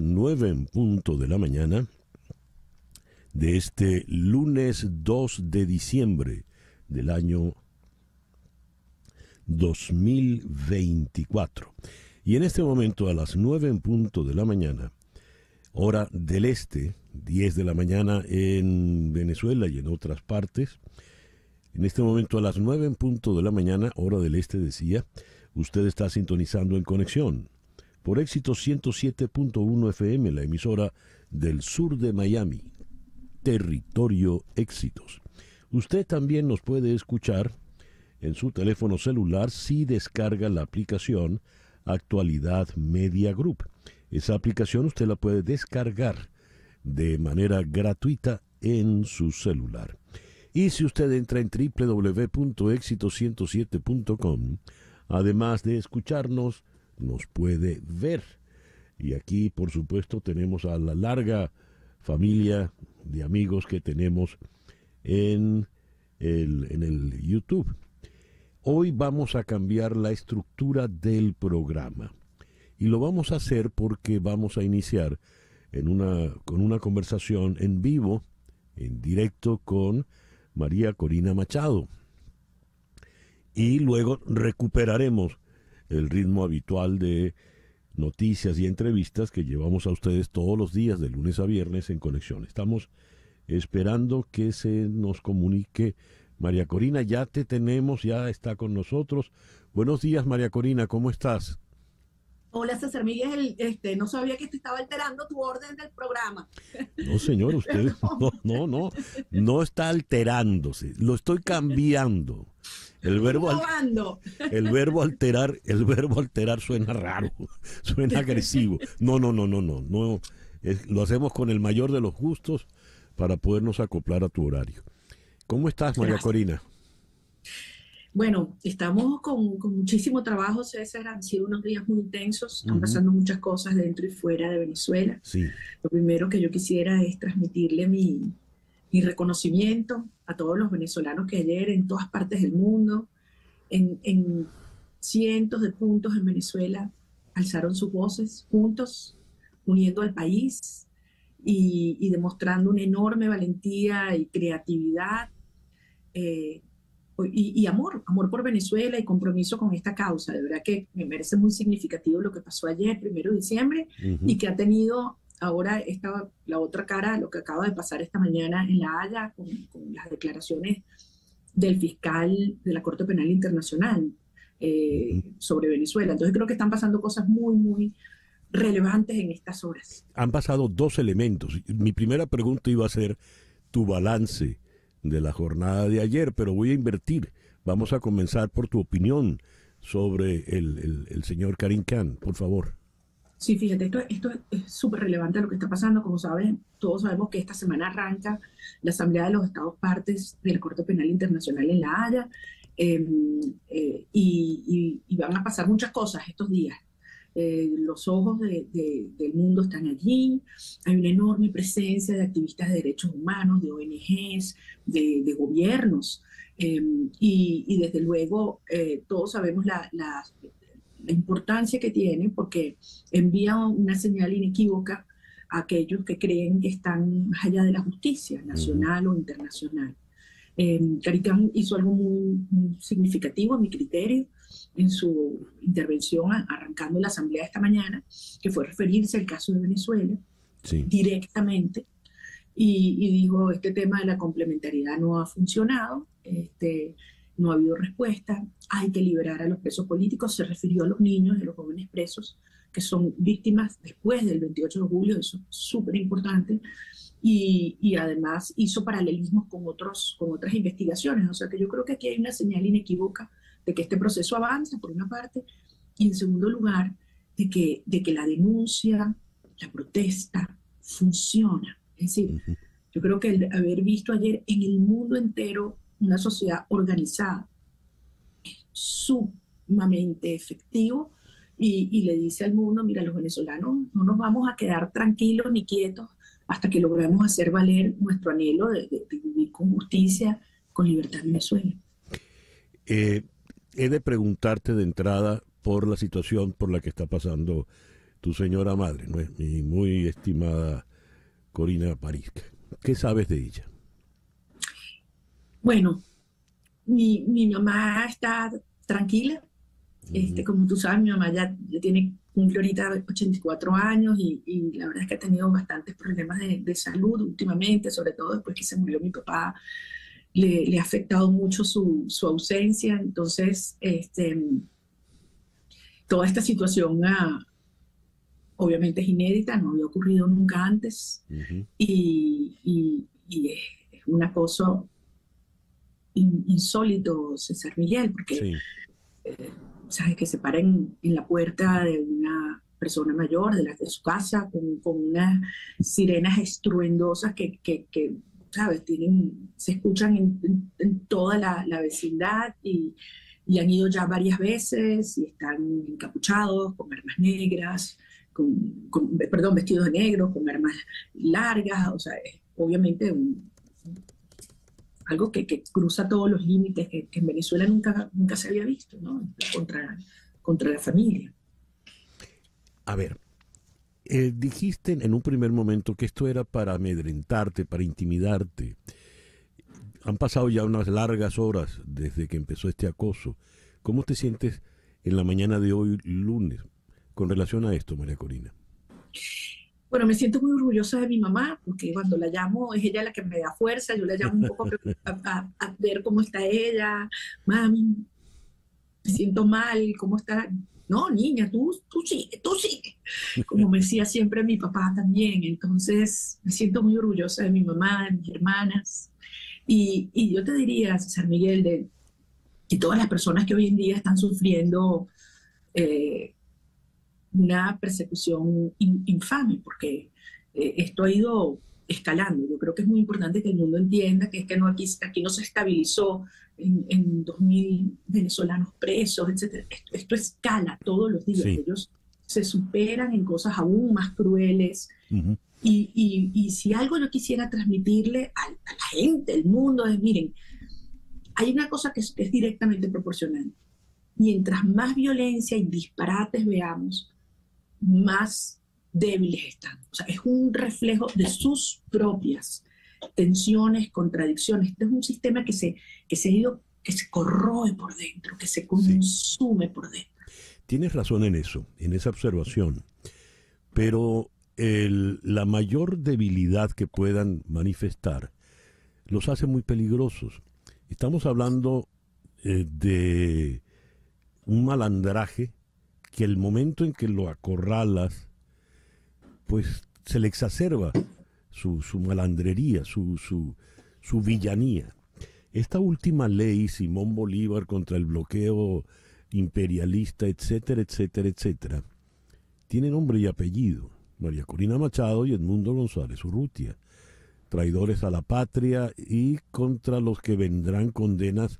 9 en punto de la mañana de este lunes 2 de diciembre del año 2024. Y en este momento, a las 9 en punto de la mañana, hora del este, 10 de la mañana en Venezuela y en otras partes. En este momento, a las 9 en punto de la mañana, hora del este, decía, usted está sintonizando en conexión por Éxito 107.1 FM, la emisora del sur de Miami, territorio Éxitos. Usted también nos puede escuchar en su teléfono celular si descarga la aplicación Actualidad Media Group. Esa aplicación usted la puede descargar de manera gratuita en su celular. Y si usted entra en www.exito107.com, además de escucharnos, nos puede ver. Y aquí, por supuesto, tenemos a la larga familia de amigos que tenemos en el YouTube. Hoy vamos a cambiar la estructura del programa. Y lo vamos a hacer porque vamos a iniciar con una conversación en vivo, en directo con María Corina Machado. Y luego recuperaremos el ritmo habitual de noticias y entrevistas que llevamos a ustedes todos los días de lunes a viernes en Conexión. Estamos esperando que se nos comunique María Corina. Ya te tenemos, ya está con nosotros. Buenos días, María Corina, ¿cómo estás? Hola, César Miguel, no sabía que te estaba alterando tu orden del programa. No, señor, usted no está alterándose, lo estoy cambiando. El verbo alterar suena raro, suena agresivo. No, lo hacemos con el mayor de los gustos para podernos acoplar a tu horario. ¿Cómo estás, María Corina? Bueno, estamos con muchísimo trabajo, César. Han sido unos días muy intensos, están pasando muchas cosas dentro y fuera de Venezuela. Sí. Lo primero que yo quisiera es transmitirle mi reconocimiento a todos los venezolanos que ayer en todas partes del mundo, en cientos de puntos en Venezuela, alzaron sus voces juntos, uniendo al país y demostrando una enorme valentía y creatividad. Y amor por Venezuela y compromiso con esta causa. De verdad que me parece muy significativo lo que pasó ayer, 1 de diciembre, y que ha tenido ahora la otra cara, lo que acaba de pasar esta mañana en La Haya, con las declaraciones del fiscal de la Corte Penal Internacional sobre Venezuela. Entonces creo que están pasando cosas muy, muy relevantes en estas horas. Han pasado dos elementos. Mi primera pregunta iba a ser tu balance de la jornada de ayer, pero voy a invertir. Vamos a comenzar por tu opinión sobre el señor Karim Khan, por favor. Sí, fíjate, esto es súper relevante lo que está pasando. Como saben, todos sabemos que esta semana arranca la Asamblea de los Estados Partes de la Corte Penal Internacional en La Haya, y van a pasar muchas cosas estos días. Los ojos del mundo están allí, hay una enorme presencia de activistas de derechos humanos, de ONGs, de gobiernos, y desde luego todos sabemos la importancia que tiene, porque envía una señal inequívoca a aquellos que creen que están más allá de la justicia nacional o internacional. Karim Khan hizo algo muy, muy significativo a mi criterio en su intervención arrancando la asamblea esta mañana, que fue referirse al caso de Venezuela directamente, y dijo, este tema de la complementariedad no ha funcionado, no ha habido respuesta, hay que liberar a los presos políticos. Se refirió a los niños y a los jóvenes presos que son víctimas después del 28 de julio, eso es súper importante, y además hizo paralelismos con otras investigaciones. O sea que yo creo que aquí hay una señal inequívoca de que este proceso avanza, por una parte, y en segundo lugar, de que la denuncia, la protesta, funciona. Es decir, yo creo que el haber visto ayer en el mundo entero una sociedad organizada es sumamente efectivo, y le dice al mundo, mira, los venezolanos no nos vamos a quedar tranquilos ni quietos hasta que logremos hacer valer nuestro anhelo de vivir con justicia, con libertad en Venezuela. He de preguntarte de entrada por la situación por la que está pasando tu señora madre, ¿no es? Mi muy estimada Corina Parisca. ¿Qué sabes de ella? Bueno, mi mamá está tranquila. Ujú. Como tú sabes, mi mamá ya tiene, cumple ahorita 84 años y la verdad es que ha tenido bastantes problemas de salud últimamente, sobre todo después que se murió mi papá. Le ha afectado mucho su ausencia. Entonces, toda esta situación obviamente es inédita, no había ocurrido nunca antes Ujú. y es un acoso insólito, César Miguel, porque Sí, sabes que se para en la puerta de una persona mayor de su casa con unas sirenas estruendosas que, sabes, se escuchan en toda la vecindad y han ido ya varias veces y están encapuchados con armas negras, perdón, vestidos de negro, con armas largas, o sea, es obviamente algo que cruza todos los límites que en Venezuela nunca se había visto, ¿no? Contra la familia. a ver, dijiste en un primer momento que esto era para amedrentarte, para intimidarte. Han pasado ya unas largas horas desde que empezó este acoso. ¿Cómo te sientes en la mañana de hoy, lunes, con relación a esto, María Corina? Bueno, me siento muy orgullosa de mi mamá, porque cuando la llamo es ella la que me da fuerza, yo la llamo un poco a ver cómo está ella. Mami, me siento mal, ¿cómo está? No, niña, tú sigue, como me decía siempre mi papá también. Entonces, me siento muy orgullosa de mi mamá, de mis hermanas. Y yo te diría, César Miguel, de todas las personas que hoy en día están sufriendo eh, una persecución infame, porque esto ha ido escalando. Yo creo que es muy importante que el mundo entienda que es que no, aquí no se estabilizó en 2.000 venezolanos presos, etc. Esto escala todos los días. Sí. Ellos se superan en cosas aún más crueles. Ujú. Y si algo yo quisiera transmitirle a la gente, al mundo, es, miren, hay una cosa que es directamente proporcional. Mientras más violencia y disparates veamos, más débiles están. O sea, es un reflejo de sus propias tensiones, contradicciones. Este es un sistema que se corroe por dentro, que se Sí. consume por dentro. Tienes razón en eso, en esa observación. Pero la mayor debilidad que puedan manifestar los hace muy peligrosos. Estamos hablando de un malandraje que el momento en que lo acorralas, pues se le exacerba su malandrería, su villanía. Esta última ley, Simón Bolívar contra el bloqueo imperialista, etcétera, etcétera, etcétera, tiene nombre y apellido. María Corina Machado y Edmundo González Urrutia, traidores a la patria y contra los que vendrán condenas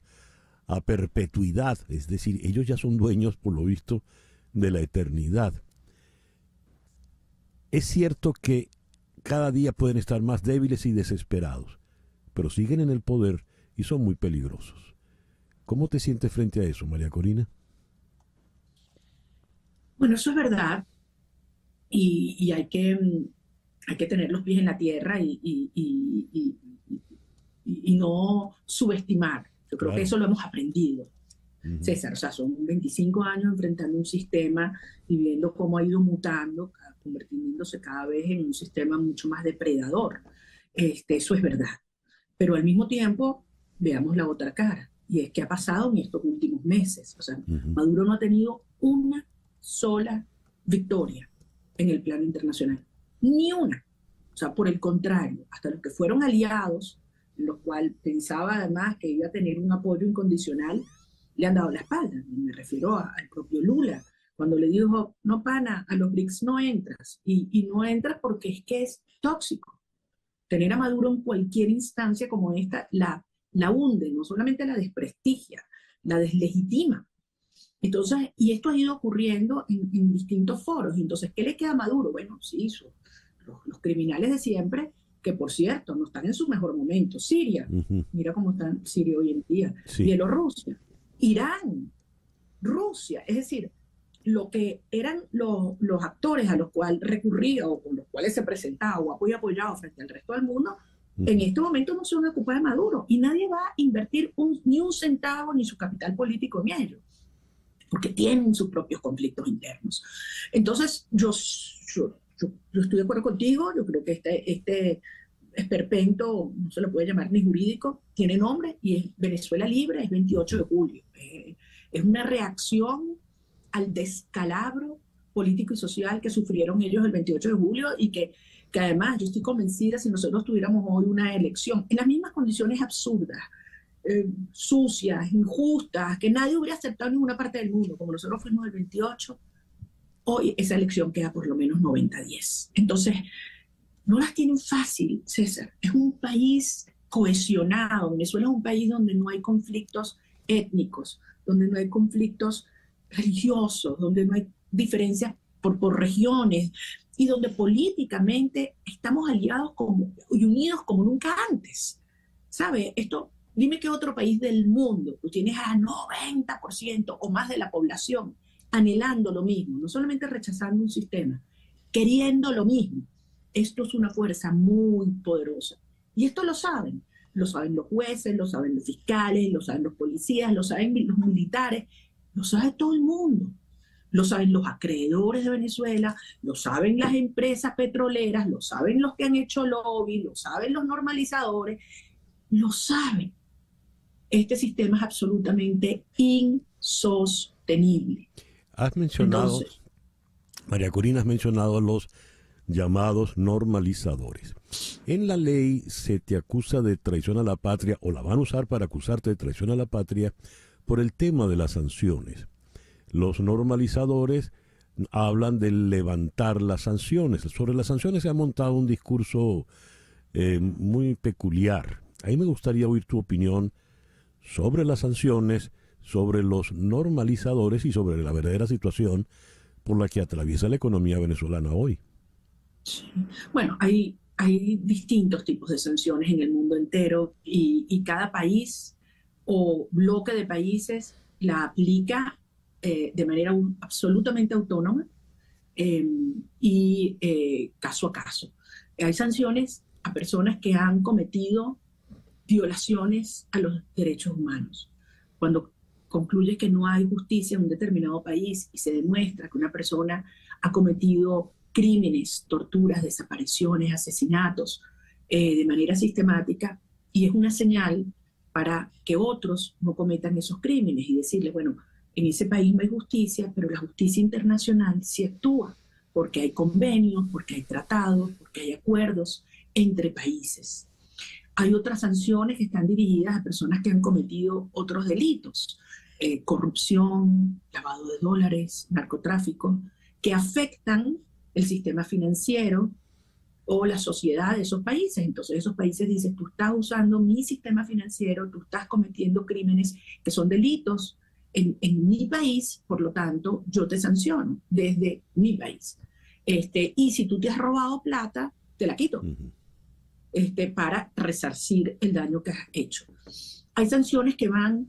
a perpetuidad, es decir, ellos ya son dueños, por lo visto, de la eternidad. Es cierto que cada día pueden estar más débiles y desesperados, pero siguen en el poder y son muy peligrosos. ¿Cómo te sientes frente a eso, María Corina? Bueno, eso es verdad y hay que tener los pies en la tierra y no subestimar. Yo creo que Claro. eso lo hemos aprendido, Ujú. César. O sea, son 25 años enfrentando un sistema y viendo cómo ha ido mutando, convirtiéndose cada vez en un sistema mucho más depredador. Eso es verdad. Pero al mismo tiempo, veamos la otra cara. Y es que ha pasado en estos últimos meses. O sea, Ujú. Maduro no ha tenido una sola victoria en el plano internacional. Ni una. O sea, por el contrario, hasta los que fueron aliados, en los cuales pensaba además que iba a tener un apoyo incondicional, le han dado la espalda. Me refiero al propio Lula, cuando le dijo, no pana, a los BRICS no entras. Y no entras porque es que es tóxico. Tener a Maduro en cualquier instancia como esta la hunde, no solamente la desprestigia, la deslegitima. Entonces, y esto ha ido ocurriendo en distintos foros. Entonces, ¿qué le queda a Maduro? Bueno, sí, los criminales de siempre, que por cierto, no están en su mejor momento. Siria, Ujú. mira cómo está Siria hoy en día. Sí. Bielorrusia, Irán, Rusia. Es decir, lo que eran los actores a los cuales recurría o con los cuales se presentaba o apoyado frente al resto del mundo, en este momento no son ocupados de Maduro y nadie va a invertir ni un centavo ni su capital político en ello, porque tienen sus propios conflictos internos. Entonces, yo estoy de acuerdo contigo, yo creo que este esperpento, no se lo puede llamar ni jurídico, tiene nombre y es Venezuela Libre, es 28 de julio. Es una reacción al descalabro político y social que sufrieron ellos el 28 de julio y que además yo estoy convencida si nosotros tuviéramos hoy una elección en las mismas condiciones absurdas, sucias, injustas, que nadie hubiera aceptado en ninguna parte del mundo, como nosotros fuimos el 28, hoy esa elección queda por lo menos 90-10. Entonces, no las tienen fácil, César. Es un país cohesionado. Venezuela es un país donde no hay conflictos étnicos, donde no hay conflictos religiosos, donde no hay diferencias por regiones y donde políticamente estamos aliados y unidos como nunca antes. ¿Sabe? Dime qué otro país del mundo, tú tienes a 90% o más de la población anhelando lo mismo, no solamente rechazando un sistema, queriendo lo mismo. Esto es una fuerza muy poderosa. Y esto lo saben los jueces, lo saben los fiscales, lo saben los policías, lo saben los militares, lo sabe todo el mundo. Lo saben los acreedores de Venezuela, lo saben las empresas petroleras, lo saben los que han hecho lobby, lo saben los normalizadores, lo saben. Este sistema es absolutamente insostenible. María Corina, has mencionado los llamados normalizadores. En la ley se te acusa de traición a la patria, o la van a usar para acusarte de traición a la patria, por el tema de las sanciones. Los normalizadores hablan de levantar las sanciones. Sobre las sanciones se ha montado un discurso muy peculiar. Ahí me gustaría oír tu opinión sobre las sanciones, sobre los normalizadores y sobre la verdadera situación por la que atraviesa la economía venezolana hoy. Sí. Bueno, hay distintos tipos de sanciones en el mundo entero y cada país o bloque de países la aplica de manera absolutamente autónoma y caso a caso. Hay sanciones a personas que han cometido violaciones a los derechos humanos. Cuando concluye que no hay justicia en un determinado país y se demuestra que una persona ha cometido crímenes, torturas, desapariciones, asesinatos de manera sistemática, y es una señal para que otros no cometan esos crímenes y decirle, bueno, en ese país no hay justicia, pero la justicia internacional sí actúa, porque hay convenios, porque hay tratados, porque hay acuerdos entre países. Hay otras sanciones que están dirigidas a personas que han cometido otros delitos, corrupción, lavado de dólares, narcotráfico, que afectan el sistema financiero o la sociedad de esos países. Entonces esos países dicen, tú estás usando mi sistema financiero, tú estás cometiendo crímenes que son delitos en mi país, por lo tanto yo te sanciono desde mi país. Y si tú te has robado plata, te la quito. Para resarcir el daño que has hecho. Hay sanciones que van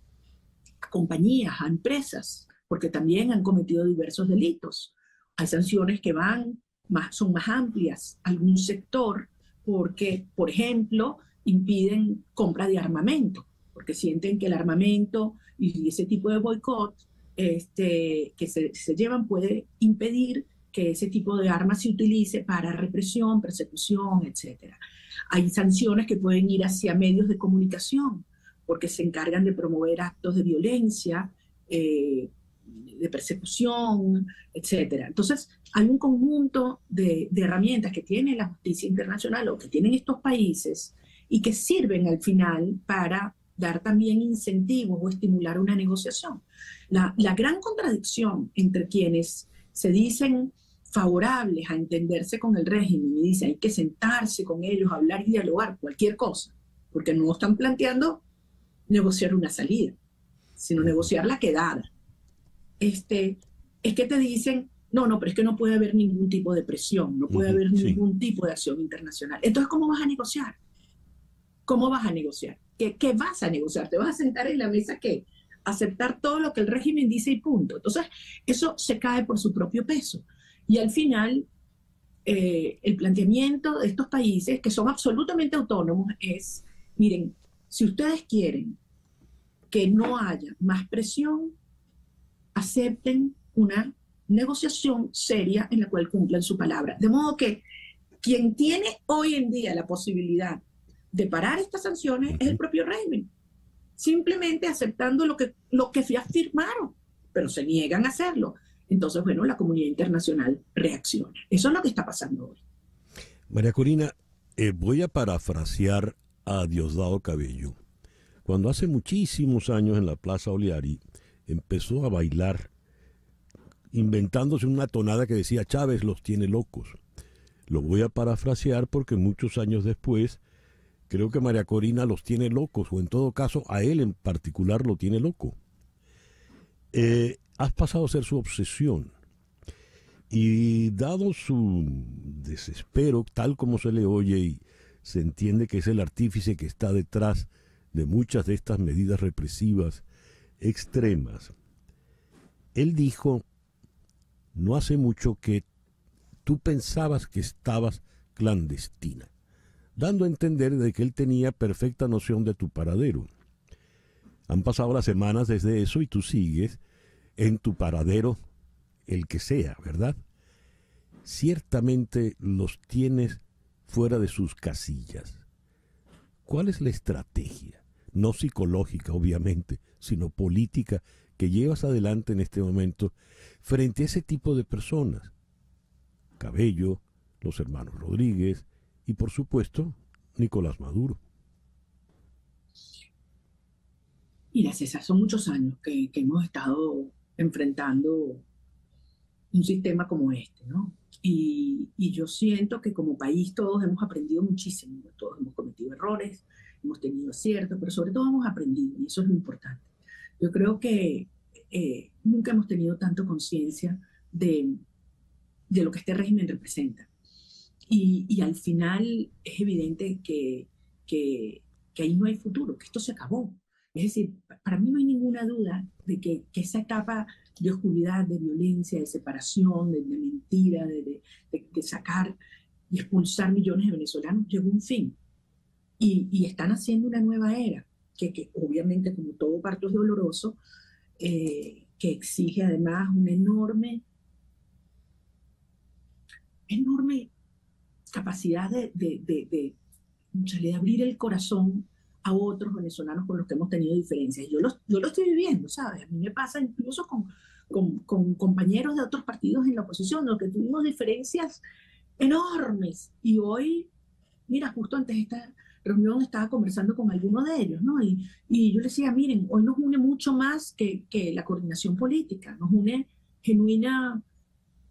a compañías, a empresas, porque también han cometido diversos delitos. Hay sanciones que son más amplias a algún sector porque, por ejemplo, impiden compra de armamento, porque sienten que el armamento y ese tipo de boicot que se llevan puede impedir que ese tipo de armas se utilice para represión, persecución, etc. Hay sanciones que pueden ir hacia medios de comunicación, porque se encargan de promover actos de violencia, de persecución, etc. Entonces, hay un conjunto de herramientas que tiene la justicia internacional o que tienen estos países y que sirven al final para dar también incentivos o estimular una negociación. La gran contradicción entre quienes se dicen favorables a entenderse con el régimen y dicen hay que sentarse con ellos, hablar y dialogar, cualquier cosa, porque no están planteando negociar una salida, sino negociar la quedada. Es que te dicen, no, pero es que no puede haber ningún tipo de presión, no puede haber ningún tipo de acción internacional. Entonces, ¿cómo vas a negociar? ¿Cómo vas a negociar? ¿Qué vas a negociar? ¿Te vas a sentar en la mesa qué? aceptar todo lo que el régimen dice y punto. Entonces, eso se cae por su propio peso. Y al final, el planteamiento de estos países, que son absolutamente autónomos, es, miren, si ustedes quieren que no haya más presión, acepten una negociación seria en la cual cumplan su palabra. De modo que quien tiene hoy en día la posibilidad de parar estas sanciones es el propio régimen, simplemente aceptando lo que ya firmaron, pero se niegan a hacerlo. Entonces, bueno, la comunidad internacional reacciona. Eso es lo que está pasando hoy. María Corina, voy a parafrasear a Diosdado Cabello. Cuando hace muchísimos años en la Plaza Oliari empezó a bailar, inventándose una tonada que decía Chávez los tiene locos. Lo voy a parafrasear porque muchos años después creo que María Corina los tiene locos, o en todo caso a él en particular lo tiene loco. Has pasado a ser su obsesión. Y dado su desespero, tal como se le oye y se entiende que es el artífice que está detrás de muchas de estas medidas represivas extremas, él dijo no hace mucho que tú pensabas que estabas clandestina, dando a entender de que él tenía perfecta noción de tu paradero. Han pasado las semanas desde eso y tú sigues en tu paradero, el que sea, ¿verdad? Ciertamente los tienes fuera de sus casillas. ¿Cuál es la estrategia? No psicológica, obviamente, sino política que llevas adelante en este momento frente a ese tipo de personas. Cabello, los hermanos Rodríguez y, por supuesto, Nicolás Maduro. Mira, César, son muchos años que hemos estado enfrentando un sistema como este, ¿no? Y yo siento que como país todos hemos aprendido muchísimo, todos hemos cometido errores, hemos tenido aciertos, pero sobre todo hemos aprendido, y eso es lo importante. Yo creo que nunca hemos tenido tanto conciencia de lo que este régimen representa. Y al final es evidente que ahí no hay futuro, que esto se acabó. Es decir, para mí no hay ninguna duda de que esa etapa de oscuridad, de violencia, de separación, de mentira, de sacar y expulsar millones de venezolanos, llegó a un fin. Y están haciendo una nueva era, que obviamente, como todo parto es doloroso, que exige además una enorme capacidad de abrir el corazón a otros venezolanos con los que hemos tenido diferencias. Yo lo estoy viviendo, ¿sabes? A mí me pasa incluso con compañeros de otros partidos en la oposición, los que tuvimos diferencias enormes. Y hoy, mira, justo antes de esta reunión estaba conversando con algunos de ellos, ¿no? Y yo les decía, miren, hoy nos une mucho más que la coordinación política, nos une genuina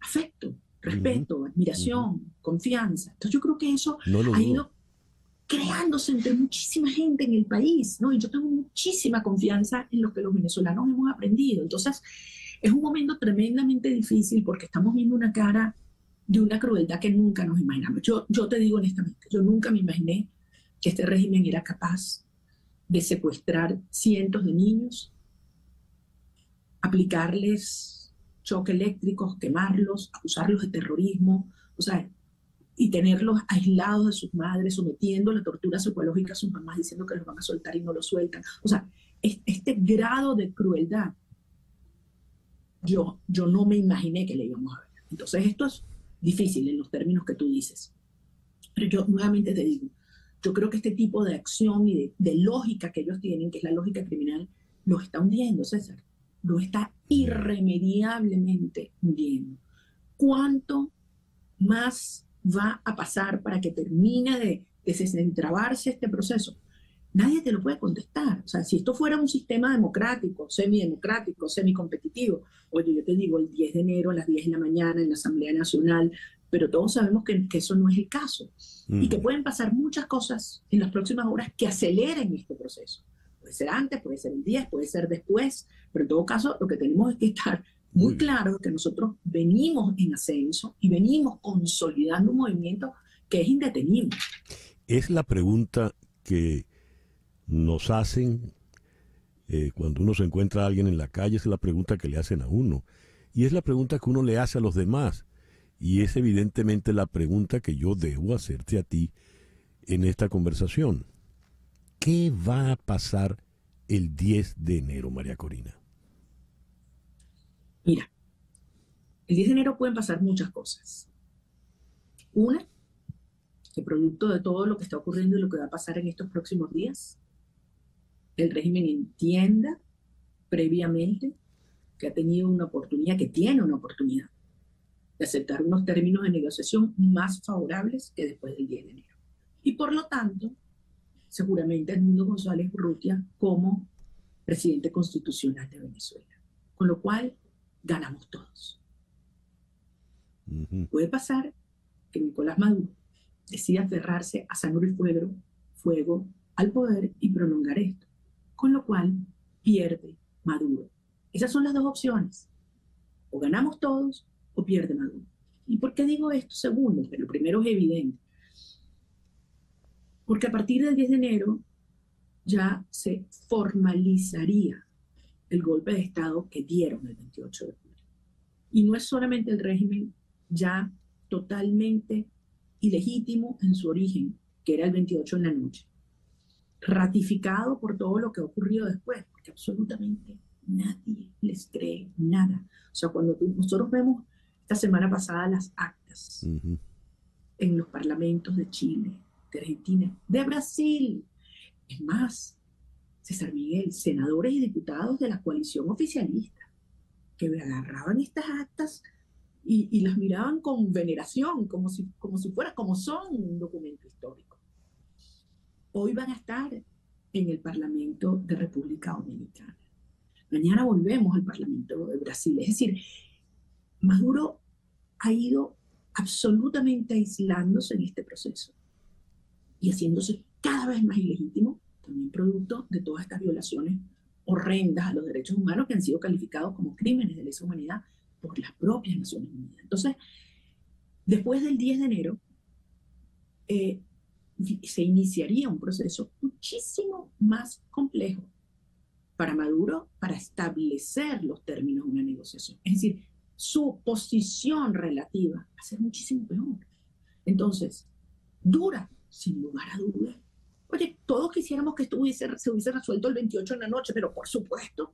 afecto, respeto, admiración, confianza. Entonces yo creo que eso ha ido creándose entre muchísima gente en el país, ¿no? Y yo tengo muchísima confianza en lo que los venezolanos hemos aprendido. Entonces, es un momento tremendamente difícil porque estamos viendo una cara de una crueldad que nunca nos imaginamos. Yo te digo honestamente, yo nunca me imaginé que este régimen era capaz de secuestrar cientos de niños, aplicarles choques eléctricos, quemarlos, acusarlos de terrorismo, o sea, y tenerlos aislados de sus madres, sometiendo la tortura psicológica a sus mamás, diciendo que los van a soltar y no los sueltan. O sea, este grado de crueldad, yo no me imaginé que le íbamos a ver. Entonces esto es difícil en los términos que tú dices. Pero yo nuevamente te digo, yo creo que este tipo de acción y de lógica que ellos tienen, que es la lógica criminal, los está hundiendo, César. Lo está irremediablemente hundiendo. ¿Cuánto más va a pasar para que termine de desentrabarse este proceso? Nadie te lo puede contestar. O sea, si esto fuera un sistema democrático, semidemocrático, semicompetitivo, oye, yo te digo, el 10 de enero a las 10 de la mañana en la Asamblea Nacional, pero todos sabemos que eso no es el caso y que pueden pasar muchas cosas en las próximas horas que aceleren este proceso. Puede ser antes, puede ser el 10, puede ser después, pero en todo caso lo que tenemos es que estar muy claro que nosotros venimos en ascenso y venimos consolidando un movimiento que es Cuando uno se encuentra a alguien en la calle, es la pregunta que le hacen a uno. Y es la pregunta que uno le hace a los demás. Y es evidentemente la pregunta que yo debo hacerte a ti en esta conversación. ¿Qué va a pasar el 10 de enero, María Corina? Mira, el 10 de enero pueden pasar muchas cosas. Una, que producto de todo lo que está ocurriendo y lo que va a pasar en estos próximos días, el régimen entienda previamente que ha tenido una oportunidad, que tiene una oportunidad de aceptar unos términos de negociación más favorables que después del 10 de enero. Y por lo tanto, seguramente Edmundo González Urrutia como presidente constitucional de Venezuela. Con lo cual, ganamos todos. Puede pasar que Nicolás Maduro decida aferrarse a sangre y fuego al poder y prolongar esto. Con lo cual, pierde Maduro. Esas son las dos opciones. O ganamos todos o pierde Maduro. ¿Y por qué digo esto? Segundo, pero lo primero es evidente. Porque a partir del 10 de enero ya se formalizaría el golpe de Estado que dieron el 28 de julio. Y no es solamente el régimen ya totalmente ilegítimo en su origen, que era el 28 en la noche, ratificado por todo lo que ha ocurrido después, porque absolutamente nadie les cree nada. O sea, cuando nosotros vemos esta semana pasada las actas en los parlamentos de Chile, de Argentina, de Brasil, es más, César Miguel, senadores y diputados de la coalición oficialista, que agarraban estas actas y las miraban con veneración, como si fuera, como son un documento histórico. Hoy van a estar en el Parlamento de República Dominicana. Mañana volvemos al Parlamento de Brasil. Es decir, Maduro ha ido absolutamente aislándose en este proceso y haciéndose cada vez más ilegítimo, también producto de todas estas violaciones horrendas a los derechos humanos que han sido calificados como crímenes de lesa humanidad por las propias Naciones Unidas. Entonces, después del 10 de enero, se iniciaría un proceso muchísimo más complejo para Maduro para establecer los términos de una negociación. Es decir, su posición relativa va a ser muchísimo peor. Entonces, dura, sin lugar a dudas. Oye, todos quisiéramos que esto se hubiese resuelto el 28 en la noche, pero por supuesto.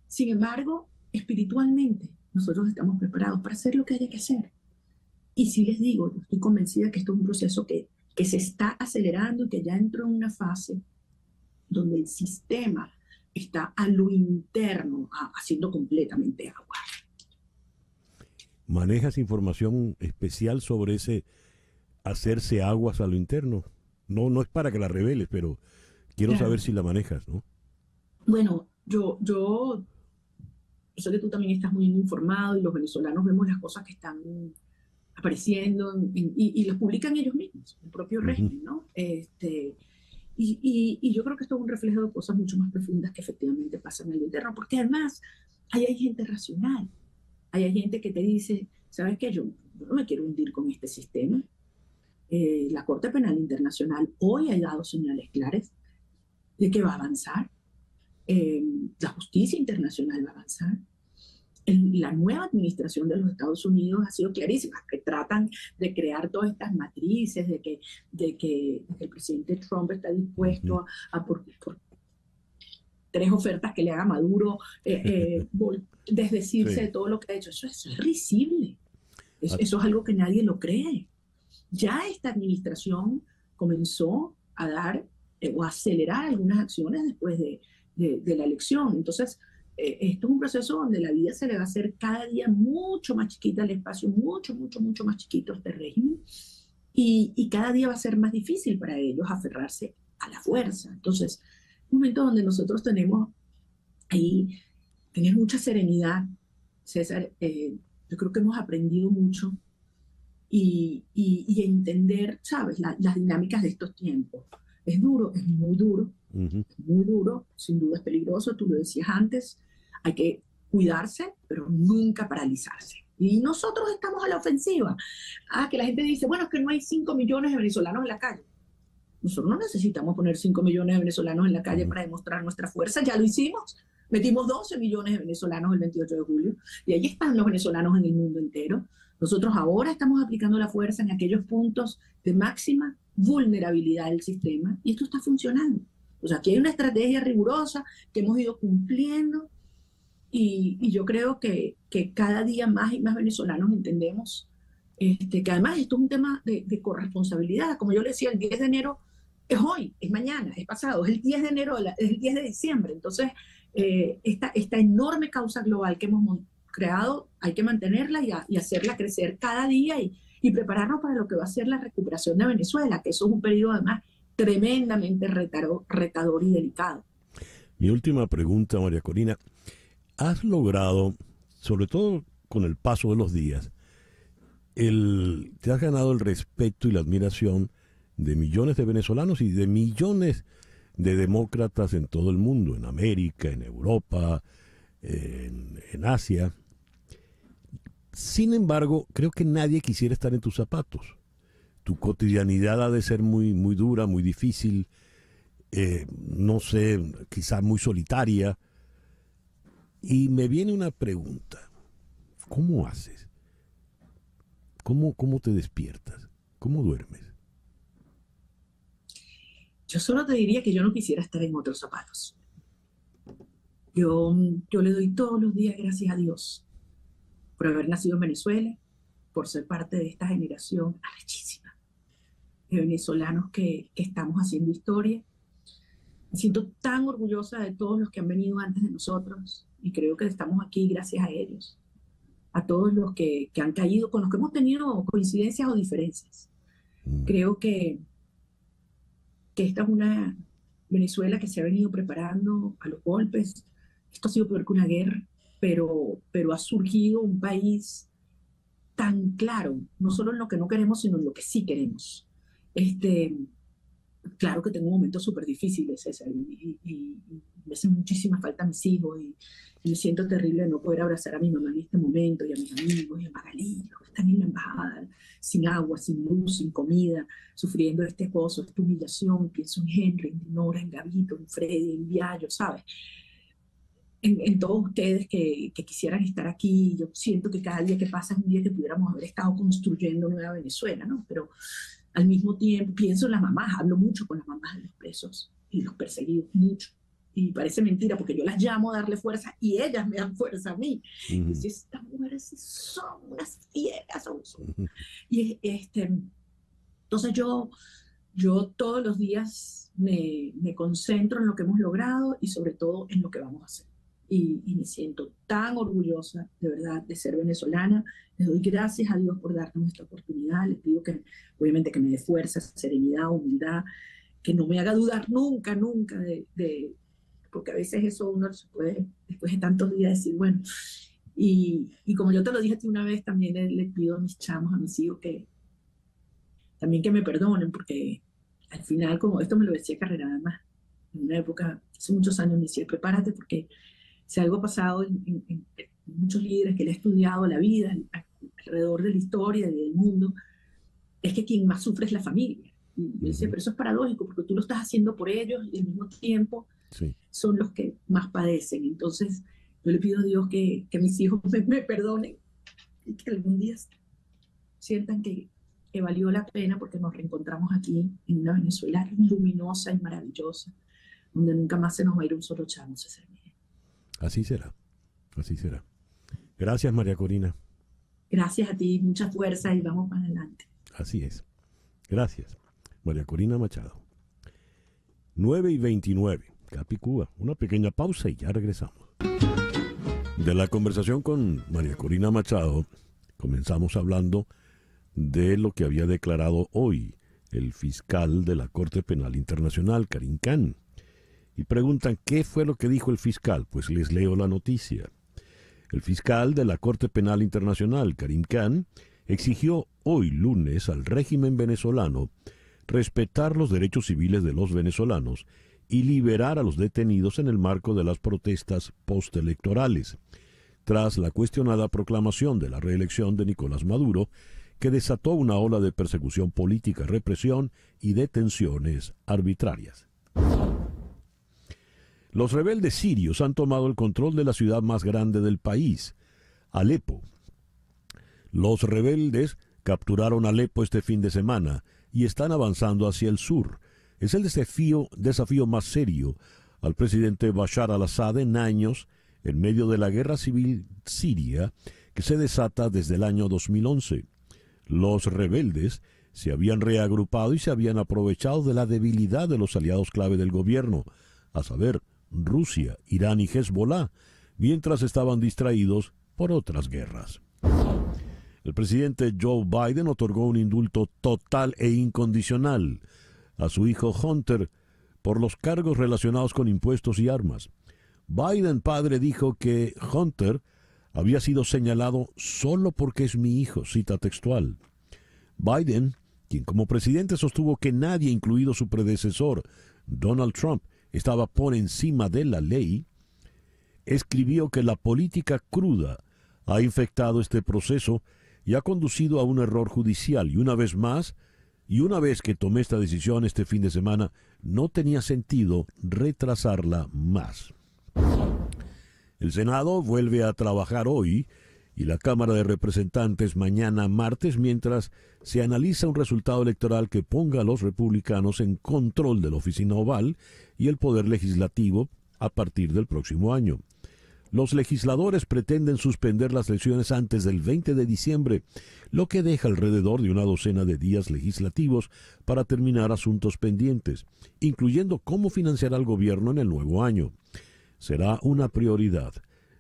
Sin embargo, espiritualmente, nosotros estamos preparados para hacer lo que haya que hacer. Y sí les digo, yo estoy convencida que esto es un proceso que se está acelerando y que ya entró en una fase donde el sistema está a lo interno, haciendo completamente agua. ¿Manejas información especial sobre ese hacerse aguas a lo interno? No es para que la reveles, pero quiero saber si la manejas, ¿no? Bueno, yo sé que tú también estás muy informado y los venezolanos vemos las cosas que están apareciendo y las publican ellos mismos, el propio régimen, ¿no? Y yo creo que esto es un reflejo de cosas mucho más profundas que efectivamente pasan en el interno, porque además hay gente racional, hay gente que te dice, ¿sabes qué? Yo no me quiero hundir con este sistema. La Corte Penal Internacional hoy ha dado señales claras de que va a avanzar. La justicia internacional va a avanzar. La nueva administración de los Estados Unidos ha sido clarísima, que tratan de crear todas estas matrices, de que el presidente Trump está dispuesto a por 3 ofertas que le haga Maduro, desdecirse de todo lo que ha hecho. Eso es risible. Eso es algo que nadie lo cree. Ya esta administración comenzó a dar o a acelerar algunas acciones después de la elección. Entonces, esto es un proceso donde la vida se le va a hacer cada día mucho más chiquita, el espacio mucho más chiquito a este régimen, y cada día va a ser más difícil para ellos aferrarse a la fuerza. Entonces, un momento donde nosotros tenemos ahí tener mucha serenidad, César. Yo creo que hemos aprendido mucho y entender, ¿sabes?, las dinámicas de estos tiempos. Es duro, es muy duro, muy duro, sin duda es peligroso, tú lo decías antes, hay que cuidarse, pero nunca paralizarse. Y nosotros estamos a la ofensiva. Que la gente dice, bueno, es que no hay 5 millones de venezolanos en la calle. Nosotros no necesitamos poner 5 millones de venezolanos en la calle Ujú. para demostrar nuestra fuerza, ya lo hicimos. Metimos 12 millones de venezolanos el 28 de julio y ahí están los venezolanos en el mundo entero. Nosotros ahora estamos aplicando la fuerza en aquellos puntos de máxima vulnerabilidad del sistema y esto está funcionando. O sea, aquí hay una estrategia rigurosa que hemos ido cumpliendo y yo creo que cada día más y más venezolanos entendemos que además esto es un tema de corresponsabilidad. Como yo le decía, el 10 de enero es hoy, es mañana, es pasado, es el 10 de enero, es el 10 de diciembre. Entonces, esta enorme causa global que hemos creado, hay que mantenerla y hacerla crecer cada día y prepararnos para lo que va a ser la recuperación de Venezuela, que eso es un periodo además tremendamente retador y delicado. Mi última pregunta, María Corina. ¿Has logrado, sobre todo con el paso de los días, te has ganado el respeto y la admiración de millones de venezolanos y de millones de demócratas en todo el mundo, en América, en Europa, en Asia? Sin embargo, creo que nadie quisiera estar en tus zapatos. Tu cotidianidad ha de ser muy, muy dura, muy difícil, no sé, quizá muy solitaria. Y me viene una pregunta. ¿Cómo haces? ¿Cómo te despiertas? ¿Cómo duermes? Yo solo te diría que yo no quisiera estar en otros zapatos. Yo le doy todos los días gracias a Dios por haber nacido en Venezuela, por ser parte de esta generación arrechísima de venezolanos que estamos haciendo historia. Me siento tan orgullosa de todos los que han venido antes de nosotros y creo que estamos aquí gracias a ellos, a todos los que han caído, con los que hemos tenido coincidencias o diferencias. Mm. Creo que esta es una Venezuela que se ha venido preparando a los golpes. Esto ha sido peor que una guerra, pero ha surgido un país tan claro, no solo en lo que no queremos, sino en lo que sí queremos. Este, claro que tengo momentos súper difíciles, César, y me hacen muchísima falta a mis hijos y me siento terrible de no poder abrazar a mi mamá en este momento y a mis amigos y a Magalí, los que están en la embajada, sin agua, sin luz, sin comida, sufriendo este acoso, esta humillación. Pienso en Henry, en Nora, en Gabito, en Freddy, en Viallo, ¿sabes? En todos ustedes que quisieran estar aquí. Yo siento que cada día que pasa es un día que pudiéramos haber estado construyendo Nueva Venezuela, ¿no? Pero al mismo tiempo pienso en las mamás, hablo mucho con las mamás de los presos y los perseguidos, mucho. Y parece mentira porque yo las llamo a darle fuerza y ellas me dan fuerza a mí. Y si estas mujeres son unas fieras, Ujú. y entonces yo todos los días me concentro en lo que hemos logrado y sobre todo en lo que vamos a hacer. Y me siento tan orgullosa, de verdad, de ser venezolana. Les doy gracias a Dios por darnos esta oportunidad. Les pido que, obviamente, que me dé fuerza, serenidad, humildad, que no me haga dudar nunca, nunca porque a veces eso uno se puede, después de tantos días, decir, bueno. Y como yo te lo dije a ti una vez, también les pido a mis chamos, a mis hijos, también que me perdonen, porque al final, como esto me lo decía Carrera, además, en una época, hace muchos años, me decía, prepárate porque si algo ha pasado en muchos líderes que le he estudiado la vida alrededor de la historia y del mundo, es que quien más sufre es la familia. Y yo decía, pero eso es paradójico porque tú lo estás haciendo por ellos y al mismo tiempo Sí. son los que más padecen. Entonces yo le pido a Dios que mis hijos me perdonen y que algún día sientan que valió la pena porque nos reencontramos aquí en una Venezuela luminosa y maravillosa, donde nunca más se nos va a ir un solo chamo, César Miguel. Así será, así será. Gracias, María Corina. Gracias a ti, mucha fuerza y vamos para adelante. Así es. Gracias. María Corina Machado. 9:29. Capicúa. Una pequeña pausa y ya regresamos. De la conversación con María Corina Machado, comenzamos hablando de lo que había declarado hoy el fiscal de la Corte Penal Internacional, Karim Khan. Y preguntan, ¿qué fue lo que dijo el fiscal? Pues les leo la noticia. El fiscal de la Corte Penal Internacional, Karim Khan, exigió hoy lunes al régimen venezolano respetar los derechos civiles de los venezolanos y liberar a los detenidos en el marco de las protestas postelectorales. Tras la cuestionada proclamación de la reelección de Nicolás Maduro, que desató una ola de persecución política, represión y detenciones arbitrarias. Los rebeldes sirios han tomado el control de la ciudad más grande del país, Alepo. Los rebeldes capturaron Alepo este fin de semana y están avanzando hacia el sur. Es el desafío más serio al presidente Bashar al-Assad en años, en medio de la guerra civil siria que se desata desde el año 2011. Los rebeldes se habían reagrupado y se habían aprovechado de la debilidad de los aliados clave del gobierno, a saber, Rusia, Irán y Hezbollah, mientras estaban distraídos por otras guerras. El presidente Joe Biden otorgó un indulto total e incondicional a su hijo Hunter por los cargos relacionados con impuestos y armas. Biden padre dijo que Hunter había sido señalado solo porque es mi hijo, cita textual. Biden, quien como presidente sostuvo que nadie, incluido su predecesor, Donald Trump, estaba por encima de la ley, escribió que la política cruda ha infectado este proceso y ha conducido a un error judicial. Y una vez que tomé esta decisión este fin de semana, no tenía sentido retrasarla más. El Senado vuelve a trabajar hoy y la Cámara de Representantes mañana martes, mientras se analiza un resultado electoral que ponga a los republicanos en control de la oficina oval y el poder legislativo a partir del próximo año. Los legisladores pretenden suspender las elecciones antes del 20 de diciembre, lo que deja alrededor de una docena de días legislativos para terminar asuntos pendientes, incluyendo cómo financiar al gobierno en el nuevo año. Será una prioridad.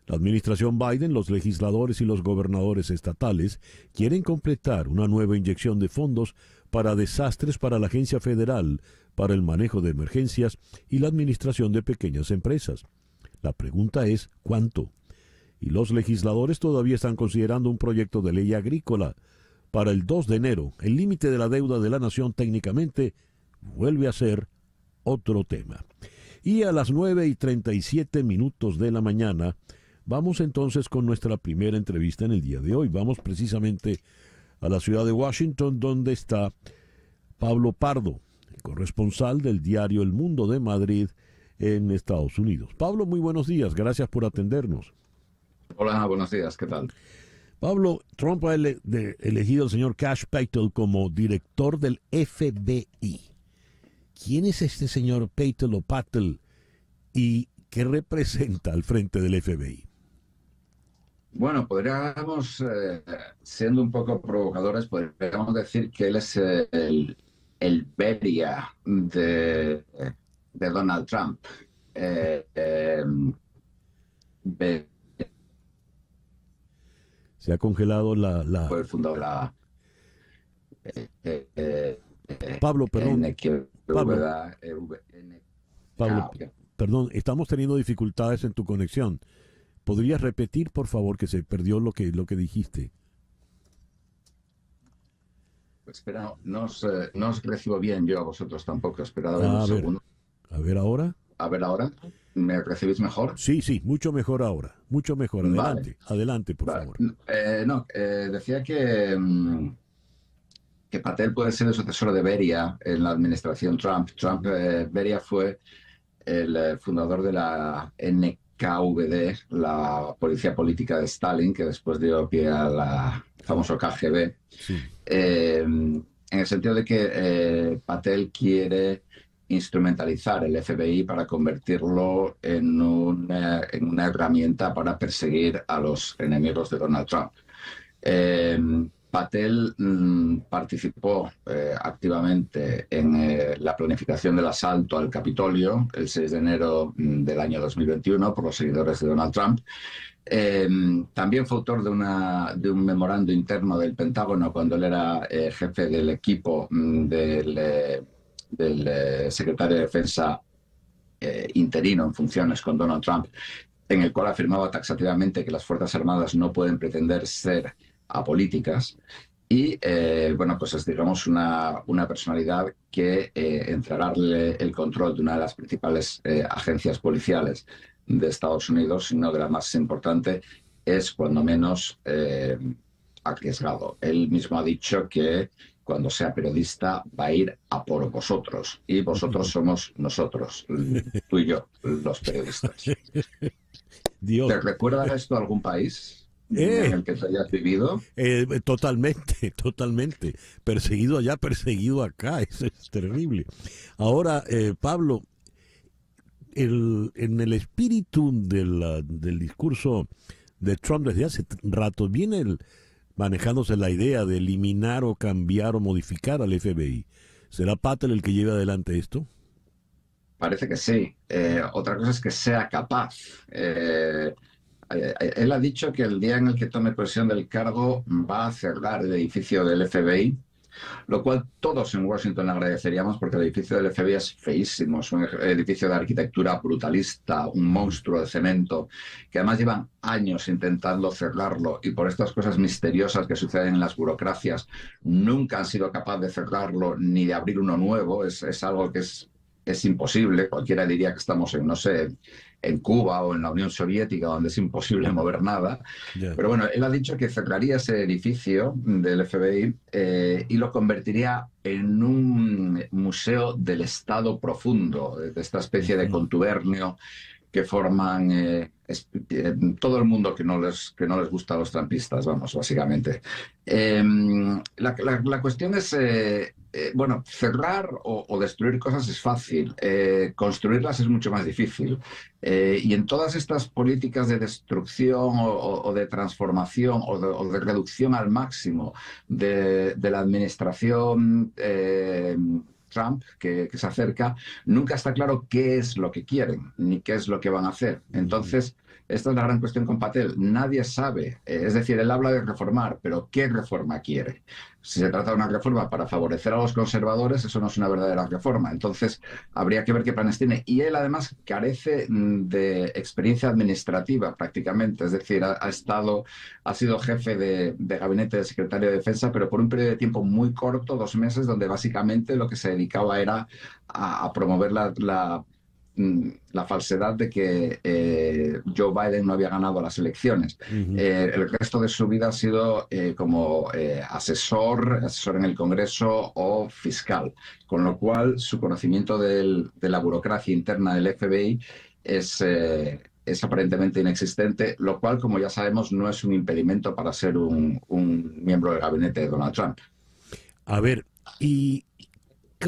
La administración Biden, los legisladores y los gobernadores estatales quieren completar una nueva inyección de fondos para desastres para la Agencia Federal para el Manejo de Emergencias y la Administración de Pequeñas Empresas. La pregunta es, ¿cuánto? Y los legisladores todavía están considerando un proyecto de ley agrícola. Para el 2 de enero, el límite de la deuda de la nación técnicamente vuelve a ser otro tema. Y a las 9:37 de la mañana, vamos entonces con nuestra primera entrevista en el día de hoy. Vamos precisamente a la ciudad de Washington, donde está Pablo Pardo, corresponsal del diario El Mundo de Madrid en Estados Unidos. Pablo, muy buenos días, gracias por atendernos. Hola, buenos días, ¿qué tal? Pablo, Trump ha elegido al señor Kash Patel como director del FBI. ¿Quién es este señor Patel o Patel y qué representa al frente del FBI? Bueno, podríamos, siendo un poco provocadores, podríamos decir que él es el Beria de Donald Trump. Se ha congelado Fue fundador Pablo, perdón. Pablo, perdón, estamos teniendo dificultades en tu conexión. ¿Podrías repetir, por favor, que se perdió lo que dijiste? Espera, no os recibo bien yo a vosotros tampoco. Esperad un segundo. A ver ahora. A ver ahora. ¿Me recibís mejor? Sí, mucho mejor ahora. Mucho mejor. Adelante, vale. Adelante, por favor. Decía que Patel puede ser el sucesor de Beria en la administración Trump. Beria fue el fundador de la NKVD, la policía política de Stalin, que después dio pie al famoso KGB. Sí. En el sentido de que Patel quiere instrumentalizar el FBI para convertirlo en una herramienta para perseguir a los enemigos de Donald Trump. Patel participó activamente en la planificación del asalto al Capitolio el 6 de enero del año 2021 por los seguidores de Donald Trump. También fue autor de un memorando interno del Pentágono cuando él era jefe del equipo del secretario de Defensa interino en funciones con Donald Trump, en el cual afirmaba taxativamente que las Fuerzas Armadas no pueden pretender ser apolíticas. Y pues es, digamos, una personalidad que entregarle el control de una de las principales agencias policiales de Estados Unidos, sino de la más importante, es cuando menos arriesgado. Él mismo ha dicho que cuando sea periodista va a ir a por vosotros, y vosotros somos nosotros, tú y yo, los periodistas. Dios. ¿Te recuerda esto a algún país en el que te hayas vivido? Totalmente, totalmente. Perseguido allá, perseguido acá. Eso es terrible. Ahora, Pablo, en el espíritu del discurso de Trump desde hace rato viene manejándose la idea de eliminar o cambiar o modificar al FBI. ¿Será Patel el que lleve adelante esto? Parece que sí. Otra cosa es que sea capaz. Él ha dicho que el día en el que tome posesión del cargo va a cerrar el edificio del FBI, lo cual todos en Washington agradeceríamos, porque el edificio del FBI es feísimo, es un edificio de arquitectura brutalista, un monstruo de cemento, que además llevan años intentando cerrarlo, y por estas cosas misteriosas que suceden en las burocracias nunca han sido capaces de cerrarlo ni de abrir uno nuevo. Es algo que es imposible. Cualquiera diría que estamos en, no sé, en Cuba o en la Unión Soviética, donde es imposible mover nada. Yeah. Pero bueno, él ha dicho que cerraría ese edificio del FBI y lo convertiría en un museo del Estado profundo, de esta especie de contubernio que forman todo el mundo que no les gusta a los trumpistas, vamos, básicamente. La cuestión es, bueno, cerrar o destruir cosas es fácil, construirlas es mucho más difícil. Y en todas estas políticas de destrucción o de transformación o de reducción al máximo de la administración Trump, que se acerca, nunca está claro qué es lo que quieren ni qué es lo que van a hacer. Entonces, esta es la gran cuestión con Patel. Nadie sabe, es decir, él habla de reformar, pero ¿qué reforma quiere? Si se trata de una reforma para favorecer a los conservadores, eso no es una verdadera reforma. Entonces, habría que ver qué planes tiene. Y él, además, carece de experiencia administrativa prácticamente. Es decir, ha sido jefe de gabinete del secretario de Defensa, pero por un periodo de tiempo muy corto, 2 meses, donde básicamente lo que se dedicaba era a promover la falsedad de que Joe Biden no había ganado las elecciones. El resto de su vida ha sido como asesor en el Congreso o fiscal, con lo cual su conocimiento de la burocracia interna del FBI es aparentemente inexistente, lo cual, como ya sabemos, no es un impedimento para ser un miembro del gabinete de Donald Trump. A ver, ¿y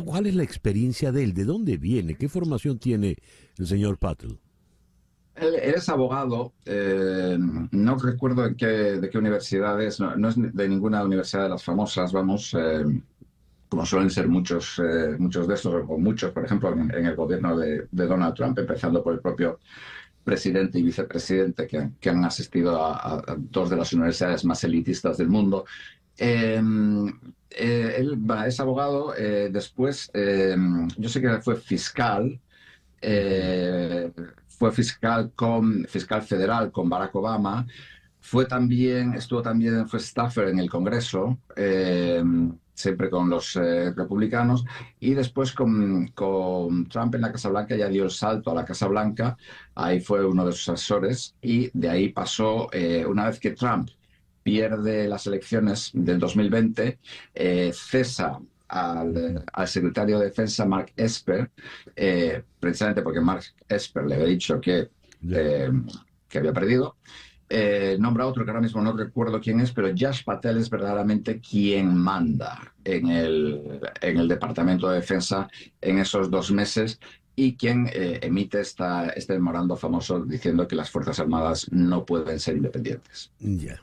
cuál es la experiencia de él? ¿De dónde viene? ¿Qué formación tiene el señor Patel? Él es abogado, no recuerdo de qué universidad es, no es de ninguna universidad de las famosas, vamos, como suelen ser muchos de estos, o muchos, por ejemplo, en el gobierno de Donald Trump, empezando por el propio presidente y vicepresidente, que han asistido a 2 de las universidades más elitistas del mundo. Él es abogado, después yo sé que fue fiscal, fue fiscal federal con Barack Obama, fue staffer en el Congreso, siempre con los republicanos, y después con Trump en la Casa Blanca ya dio el salto a la Casa Blanca. Ahí fue uno de sus asesores, y de ahí pasó, una vez que Trump pierde las elecciones del 2020, cesa al secretario de Defensa, Mark Esper, precisamente porque Mark Esper le había dicho que había perdido. Nombra a otro que ahora mismo no recuerdo quién es, pero Yash Patel es verdaderamente quien manda en el Departamento de Defensa en esos 2 meses, y quien emite este memorando famoso diciendo que las Fuerzas Armadas no pueden ser independientes. Ya.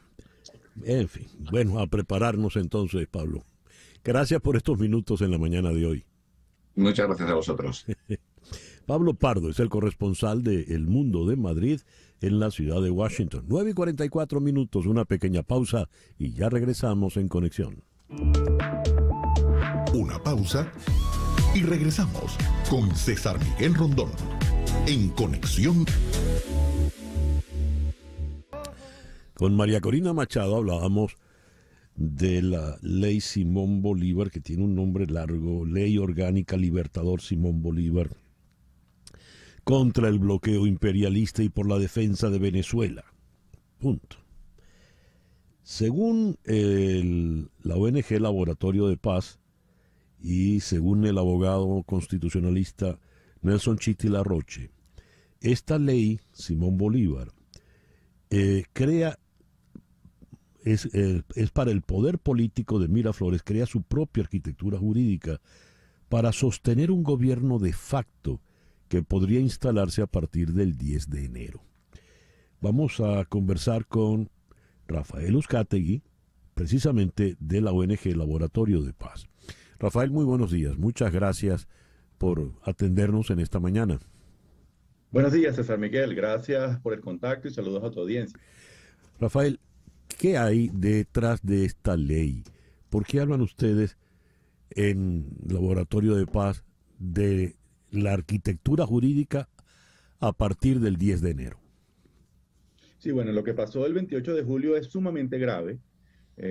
En fin, bueno, a prepararnos entonces, Pablo. Gracias por estos minutos en la mañana de hoy. Muchas gracias a vosotros. Pablo Pardo es el corresponsal de El Mundo de Madrid en la ciudad de Washington. 9:44 minutos, una pequeña pausa y ya regresamos en Conexión. Una pausa y regresamos con César Miguel Rondón en Conexión. Con María Corina Machado hablábamos de la ley Simón Bolívar, que tiene un nombre largo, Ley Orgánica Libertador Simón Bolívar, contra el bloqueo imperialista y por la defensa de Venezuela. Punto. Según la ONG Laboratorio de Paz y según el abogado constitucionalista Nelson Chiti Larroche, esta ley, Simón Bolívar, crea, es para el poder político de Miraflores, crea su propia arquitectura jurídica para sostener un gobierno de facto que podría instalarse a partir del 10 de enero. Vamos a conversar con Rafael Uzcategui, precisamente de la ONG Laboratorio de Paz. Rafael, muy buenos días. Muchas gracias por atendernos en esta mañana. Buenos días, César Miguel. Gracias por el contacto y saludos a tu audiencia. Rafael, ¿qué hay detrás de esta ley? ¿Por qué hablan ustedes en Laboratorio de Paz de la arquitectura jurídica a partir del 10 de enero? Sí, bueno, lo que pasó el 28 de julio es sumamente grave.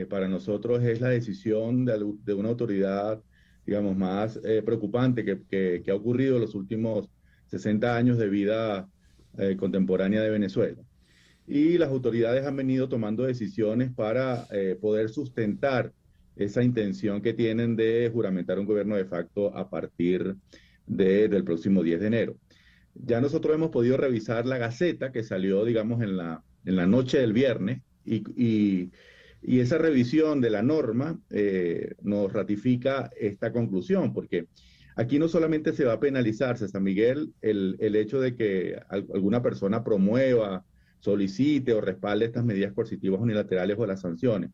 Para nosotros es la decisión de una autoridad, digamos, más preocupante que ha ocurrido en los últimos 60 años de vida contemporánea de Venezuela. Y las autoridades han venido tomando decisiones para poder sustentar esa intención que tienen de juramentar un gobierno de facto a partir del próximo 10 de enero. Ya nosotros hemos podido revisar la Gaceta que salió, digamos, en la noche del viernes y esa revisión de la norma nos ratifica esta conclusión, porque aquí no solamente se va a penalizar, San Miguel, el hecho de que alguna persona promueva, solicite o respalde estas medidas coercitivas unilaterales o las sanciones.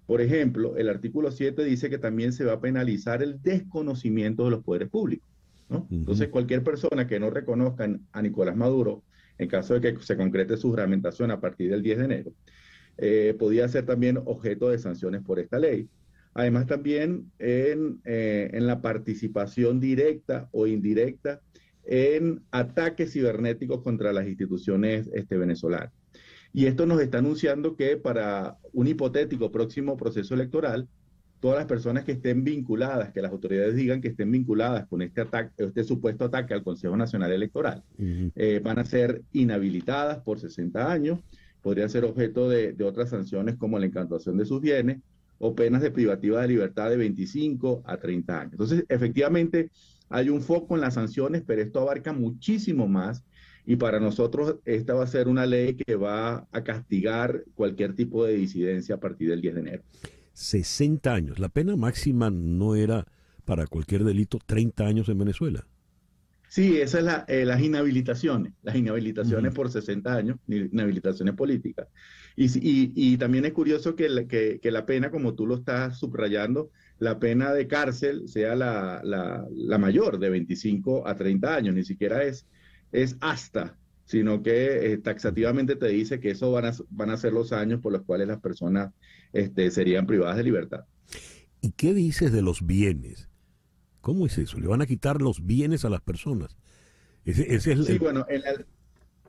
Por ejemplo, el artículo 7 dice que también se va a penalizar el desconocimiento de los poderes públicos, ¿no? Entonces, cualquier persona que no reconozca a Nicolás Maduro, en caso de que se concrete su juramentación a partir del 10 de enero, podía ser también objeto de sanciones por esta ley. Además, también en la participación directa o indirecta en ataques cibernéticos contra las instituciones venezolanas. Y esto nos está anunciando que para un hipotético próximo proceso electoral, todas las personas que estén vinculadas, que las autoridades digan que estén vinculadas con este ataque, este supuesto ataque al Consejo Nacional Electoral, van a ser inhabilitadas por 60 años, podrían ser objeto de otras sanciones como la incautación de sus bienes o penas de privativa de libertad de 25 a 30 años. Entonces, efectivamente, hay un foco en las sanciones, pero esto abarca muchísimo más. Y para nosotros esta va a ser una ley que va a castigar cualquier tipo de disidencia a partir del 10 de enero. 60 años. La pena máxima no era para cualquier delito 30 años en Venezuela. Sí, esas es las inhabilitaciones por 60 años, inhabilitaciones políticas. Y también es curioso que la pena, como tú lo estás subrayando, la pena de cárcel sea la mayor, de 25 a 30 años, ni siquiera es hasta, sino que taxativamente te dice que eso van a ser los años por los cuales las personas serían privadas de libertad. ¿Y qué dices de los bienes? ¿Cómo es eso? ¿Le van a quitar los bienes a las personas? Sí, bueno,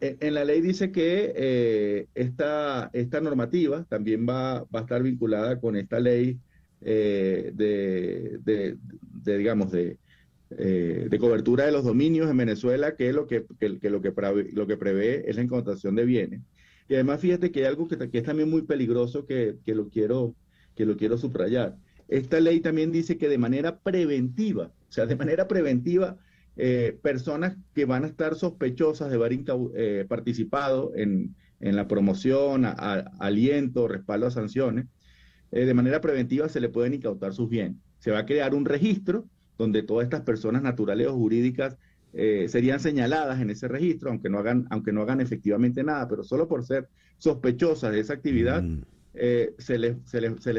en la ley dice que esta normativa también va a estar vinculada con esta ley digamos, de cobertura de los dominios en Venezuela, que lo que prevé es la incautación de bienes. Y además, fíjate que hay algo que es también muy peligroso que lo quiero subrayar. Esta ley también dice que de manera preventiva, personas que van a estar sospechosas de haber participado en la promoción, aliento, respaldo a sanciones, de manera preventiva se le pueden incautar sus bienes. Se va a crear un registro donde todas estas personas naturales o jurídicas serían señaladas en ese registro, aunque no hagan efectivamente nada, pero solo por ser sospechosas de esa actividad,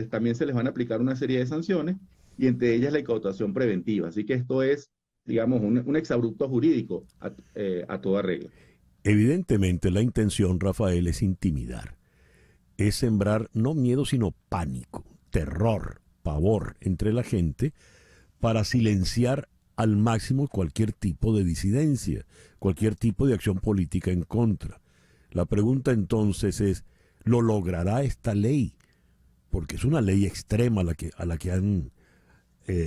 también se les van a aplicar una serie de sanciones, y entre ellas la incautación preventiva. Así que esto es, digamos, un exabrupto jurídico a toda regla. Evidentemente la intención, Rafael, es intimidar, es sembrar no miedo sino pánico, terror, pavor entre la gente, para silenciar al máximo cualquier tipo de disidencia, cualquier tipo de acción política en contra. La pregunta entonces es, ¿lo logrará esta ley? Porque es una ley extrema a la que han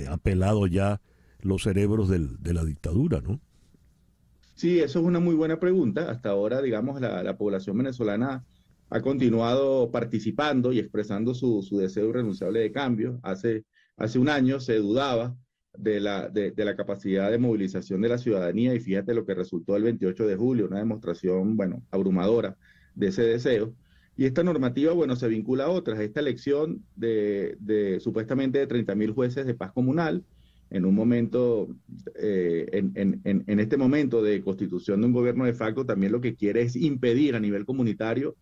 apelado ya los cerebros de la dictadura, ¿no? Sí, eso es una muy buena pregunta. Hasta ahora, digamos, la población venezolana ha continuado participando y expresando su deseo irrenunciable de cambio. Hace un año se dudaba de la capacidad de movilización de la ciudadanía y fíjate lo que resultó el 28 de julio, una demostración, bueno, abrumadora de ese deseo. Y esta normativa, bueno, se vincula a otras. Esta elección supuestamente de 30.000 jueces de paz comunal, en un momento, en este momento de constitución de un gobierno de facto, también lo que quiere es impedir a nivel comunitario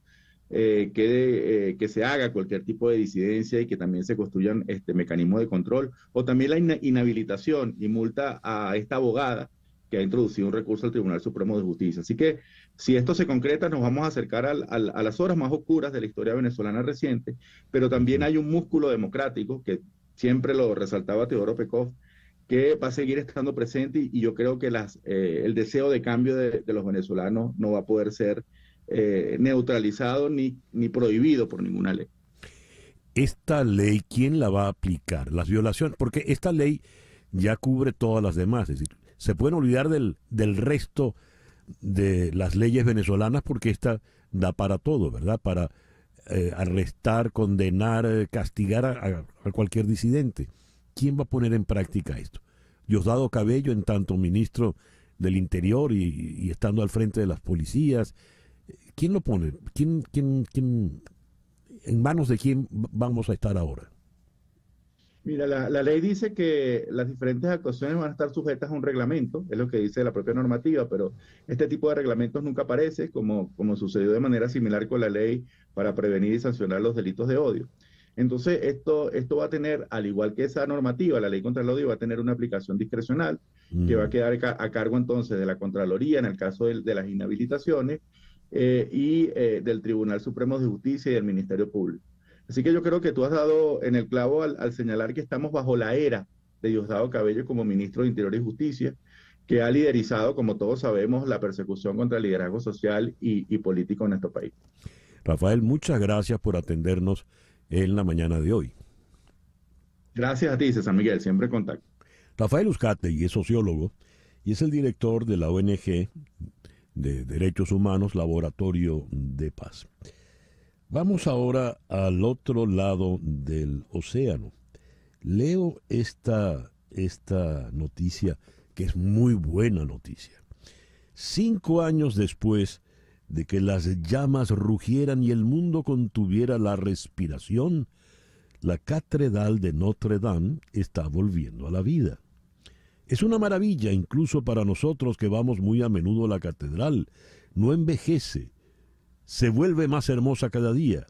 que se haga cualquier tipo de disidencia y que también se construyan mecanismos de control, o también la inhabilitación y multa a esta abogada que ha introducido un recurso al Tribunal Supremo de Justicia. Así que si esto se concreta, nos vamos a acercar a las horas más oscuras de la historia venezolana reciente, pero también hay un músculo democrático que siempre lo resaltaba Teodoro Pekov, que va a seguir estando presente y yo creo que el deseo de cambio de los venezolanos no va a poder ser neutralizado ni prohibido por ninguna ley. Esta ley, ¿quién la va a aplicar? Las violaciones, porque esta ley ya cubre todas las demás, es decir, se pueden olvidar del resto de las leyes venezolanas porque esta da para todo, ¿verdad? Para arrestar, condenar, castigar a cualquier disidente. ¿Quién va a poner en práctica esto? Diosdado Cabello, en tanto ministro del Interior y estando al frente de las policías. ¿Quién lo pone? ¿En manos de quién vamos a estar ahora? Mira, la ley dice que las diferentes actuaciones van a estar sujetas a un reglamento, es lo que dice la propia normativa, pero este tipo de reglamentos nunca aparece, como sucedió de manera similar con la ley para prevenir y sancionar los delitos de odio. Entonces, esto va a tener, al igual que esa normativa, la ley contra el odio va a tener una aplicación discrecional que va a quedar a cargo entonces de la Contraloría en el caso de las inhabilitaciones y del Tribunal Supremo de Justicia y del Ministerio Público. Así que yo creo que tú has dado en el clavo al señalar que estamos bajo la era de Diosdado Cabello como ministro de Interior y Justicia, que ha liderizado, como todos sabemos, la persecución contra el liderazgo social y político en nuestro país. Rafael, muchas gracias por atendernos en la mañana de hoy. Gracias a ti, César Miguel, siempre en contacto. Rafael Uzcategui es sociólogo y es el director de la ONG de Derechos Humanos, Laboratorio de Paz. Vamos ahora al otro lado del océano. Leo esta noticia, que es muy buena noticia. 5 años después de que las llamas rugieran y el mundo contuviera la respiración, la Catedral de Notre Dame está volviendo a la vida. Es una maravilla incluso para nosotros que vamos muy a menudo a la catedral. No envejece, se vuelve más hermosa cada día,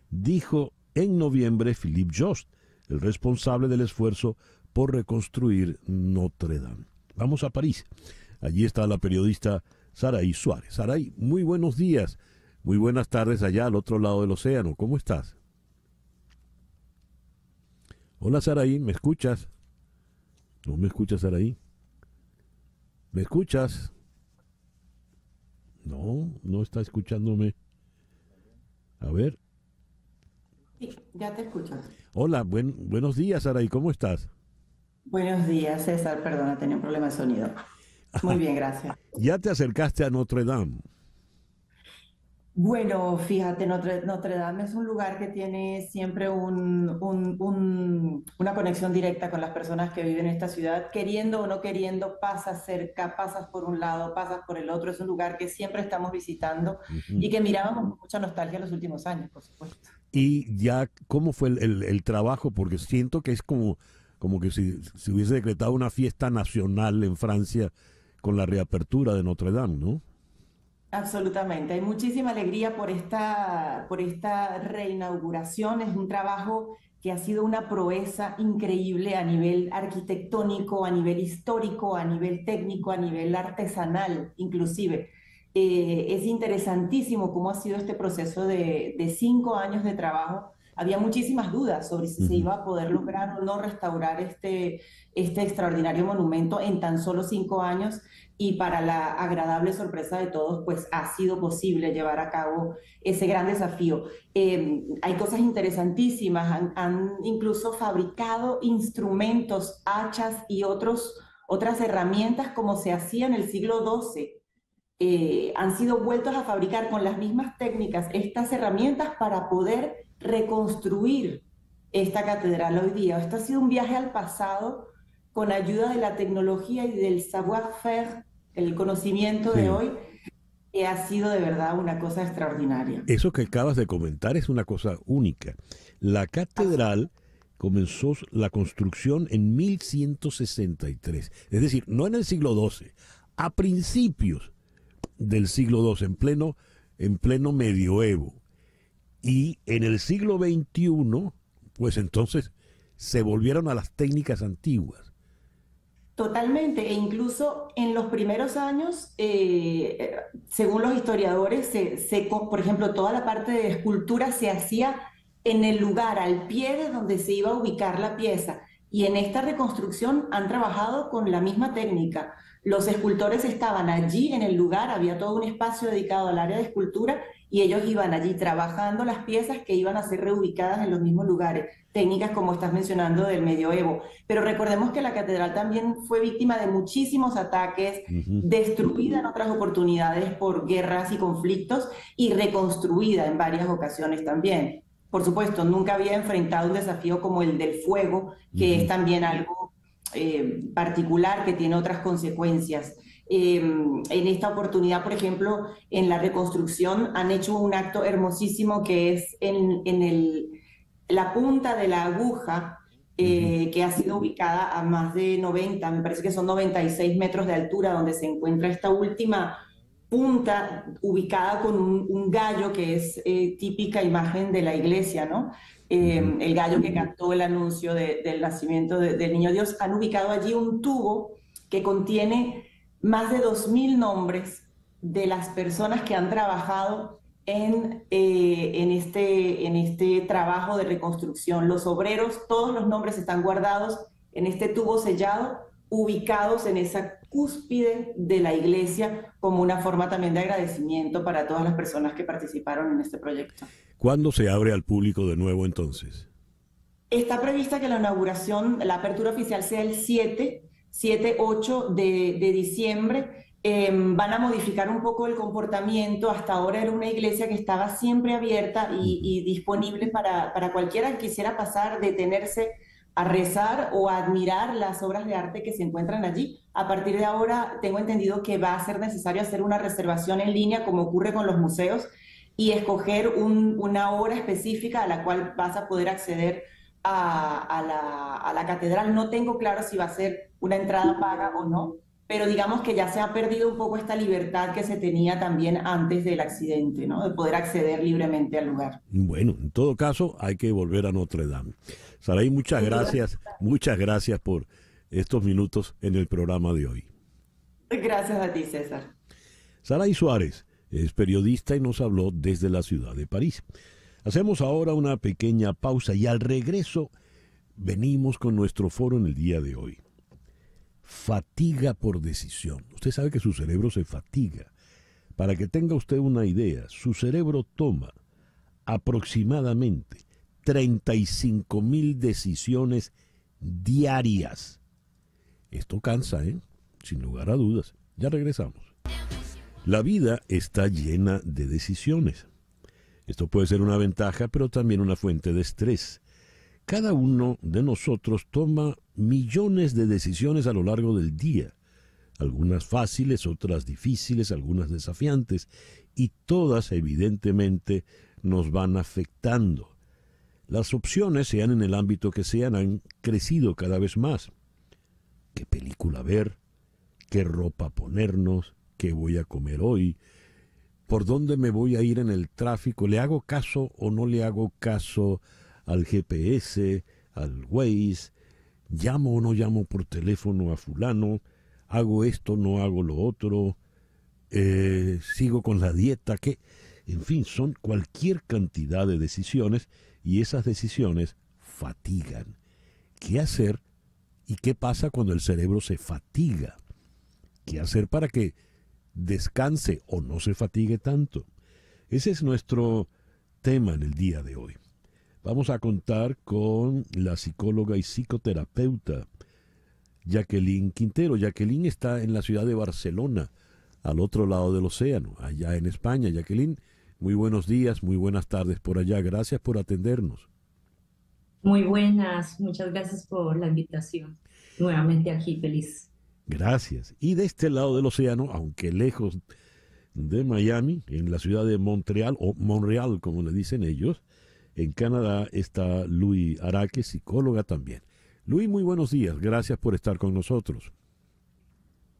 dijo en noviembre Philippe Jost, el responsable del esfuerzo por reconstruir Notre Dame. Vamos a París. Allí está la periodista Saraí Suárez. Saraí, muy buenos días, muy buenas tardes allá al otro lado del océano. ¿Cómo estás? Hola Saraí, ¿me escuchas? ¿No me escuchas, Saraí? ¿Me escuchas? No está escuchándome. A ver. Sí, ya te escucho. Hola, buenos días, Saraí, ¿cómo estás? Buenos días, César, perdona, tenía un problema de sonido. Muy bien, gracias. ¿Ya te acercaste a Notre Dame? Bueno, fíjate, Notre Dame es un lugar que tiene siempre una conexión directa con las personas que viven en esta ciudad. Queriendo o no queriendo, pasas cerca, pasas por un lado, pasas por el otro. Es un lugar que siempre estamos visitando y que mirábamos con mucha nostalgia los últimos años, por supuesto. Y ya, ¿cómo fue el trabajo? Porque siento que es como que si hubiese decretado una fiesta nacional en Francia con la reapertura de Notre Dame, ¿no? Absolutamente, hay muchísima alegría por esta reinauguración. Es un trabajo que ha sido una proeza increíble a nivel arquitectónico, a nivel histórico, a nivel técnico, a nivel artesanal, inclusive. Es interesantísimo cómo ha sido este proceso de 5 años de trabajo. Había muchísimas dudas sobre si se iba a poder lograr o no restaurar este extraordinario monumento en tan solo 5 años. Y para la agradable sorpresa de todos, pues ha sido posible llevar a cabo ese gran desafío. Hay cosas interesantísimas, han incluso fabricado instrumentos, hachas y otras herramientas como se hacía en el siglo XII. han sido vueltos a fabricar con las mismas técnicas estas herramientas para poder reconstruir esta catedral hoy día. Esto ha sido un viaje al pasado con ayuda de la tecnología y del savoir-faire, el conocimiento de hoy, que ha sido de verdad una cosa extraordinaria. Eso que acabas de comentar es una cosa única. La catedral comenzó la construcción en 1163, es decir, no en el siglo XII, a principios del siglo XII, en pleno medioevo. Y en el siglo XXI, pues entonces se volvieron a las técnicas antiguas. Totalmente, e incluso en los primeros años, según los historiadores, por ejemplo, toda la parte de escultura se hacía en el lugar, al pie de donde se iba a ubicar la pieza. Y en esta reconstrucción han trabajado con la misma técnica. Los escultores estaban allí en el lugar, había todo un espacio dedicado al área de escultura y ellos iban allí trabajando las piezas que iban a ser reubicadas en los mismos lugares. Técnicas como estás mencionando del medioevo. Pero recordemos que la catedral también fue víctima de muchísimos ataques, destruida en otras oportunidades por guerras y conflictos y reconstruida en varias ocasiones también. Por supuesto, nunca había enfrentado un desafío como el del fuego, que es también algo particular que tiene otras consecuencias. En esta oportunidad, por ejemplo, en la reconstrucción han hecho un acto hermosísimo que es en la punta de la aguja, que ha sido ubicada a más de 90, me parece que son 96 metros de altura, donde se encuentra esta última punta ubicada con un gallo que es típica imagen de la iglesia, ¿no? El gallo que cantó el anuncio del nacimiento del Niño Dios. Han ubicado allí un tubo que contiene más de 2000 nombres de las personas que han trabajado en este trabajo de reconstrucción. Los obreros, todos los nombres están guardados en este tubo sellado, ubicados en esa cúspide de la iglesia, como una forma también de agradecimiento para todas las personas que participaron en este proyecto. ¿Cuándo se abre al público de nuevo entonces? Está prevista que la inauguración, la apertura oficial sea el 7-8 de diciembre. Van a modificar un poco el comportamiento. Hasta ahora era una iglesia que estaba siempre abierta y disponible para cualquiera que quisiera pasar, detenerse a rezar o a admirar las obras de arte que se encuentran allí. A partir de ahora tengo entendido que va a ser necesario hacer una reservación en línea, como ocurre con los museos, y escoger una hora específica a la cual vas a poder acceder a la catedral. No tengo claro si va a ser una entrada paga o no, pero digamos que ya se ha perdido un poco esta libertad que se tenía también antes del accidente, ¿no? De poder acceder libremente al lugar. Bueno, en todo caso hay que volver a Notre Dame. Saray, muchas gracias por estos minutos en el programa de hoy. Gracias a ti, César. Saray Suárez es periodista y nos habló desde la ciudad de París. Hacemos ahora una pequeña pausa y al regreso venimos con nuestro foro en el día de hoy. Fatiga por decisión. Usted sabe que su cerebro se fatiga. Para que tenga usted una idea, su cerebro toma aproximadamente 35,000 decisiones diarias. Esto cansa, sin lugar a dudas. Ya regresamos. La vida está llena de decisiones. Esto puede ser una ventaja, pero también una fuente de estrés. Cada uno de nosotros toma millones de decisiones a lo largo del día. Algunas fáciles, otras difíciles, algunas desafiantes, y todas evidentemente nos van afectando. Las opciones, sean en el ámbito que sean, han crecido cada vez más. ¿Qué película ver? ¿Qué ropa ponernos? ¿Qué voy a comer hoy? ¿Por dónde me voy a ir en el tráfico? ¿Le hago caso o no le hago caso al GPS, al Waze? ¿Llamo o no llamo por teléfono a fulano? ¿Hago esto, no hago lo otro? ¿Sigo con la dieta? ¿Qué? En fin, son cualquier cantidad de decisiones y esas decisiones fatigan. ¿Qué hacer y qué pasa cuando el cerebro se fatiga? ¿Qué hacer para que descanse o no se fatigue tanto? Ese es nuestro tema en el día de hoy. Vamos a contar con la psicóloga y psicoterapeuta Jacqueline Quintero. Jacqueline está en la ciudad de Barcelona, al otro lado del océano, allá en España. Jacqueline, muy buenos días, muy buenas tardes por allá. Gracias por atendernos. Muy buenas, muchas gracias por la invitación. Nuevamente aquí, feliz. Gracias. Y de este lado del océano, aunque lejos de Miami, en la ciudad de Montreal, o Montreal como le dicen ellos, en Canadá, está Luis Araque, psicóloga también. Luis, muy buenos días. Gracias por estar con nosotros.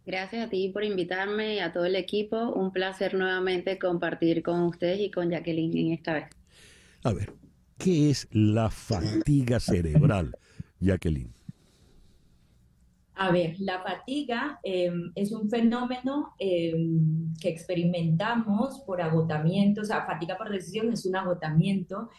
Gracias a ti por invitarme y a todo el equipo. Un placer nuevamente compartir con ustedes y con Jacqueline en esta vez. A ver, ¿qué es la fatiga cerebral, Jacqueline? A ver, la fatiga es un fenómeno que experimentamos por agotamiento, o sea, fatiga por decisión es un agotamiento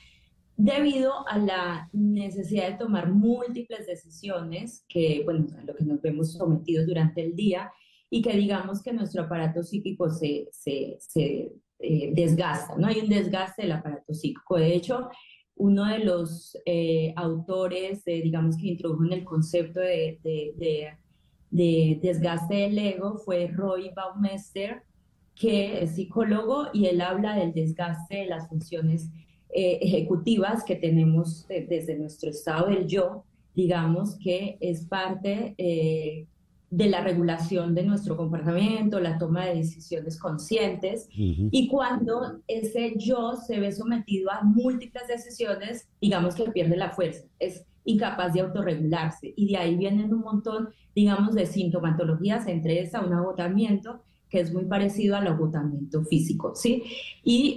debido a la necesidad de tomar múltiples decisiones, que, bueno, a lo que nos vemos sometidos durante el día, y que digamos que nuestro aparato psíquico se desgasta, ¿no? Hay un desgaste del aparato psíquico. De hecho, uno de los autores, digamos, que introdujo en el concepto de desgaste del ego fue Roy Baumeister, que es psicólogo, y él habla del desgaste de las funciones ejecutivas que tenemos desde nuestro estado del yo, digamos que es parte de la regulación de nuestro comportamiento, la toma de decisiones conscientes, y cuando ese yo se ve sometido a múltiples decisiones, digamos que pierde la fuerza, es incapaz de autorregularse, y de ahí vienen un montón, digamos, de sintomatologías, entre esa un agotamiento, que es muy parecido al agotamiento físico, ¿sí? Y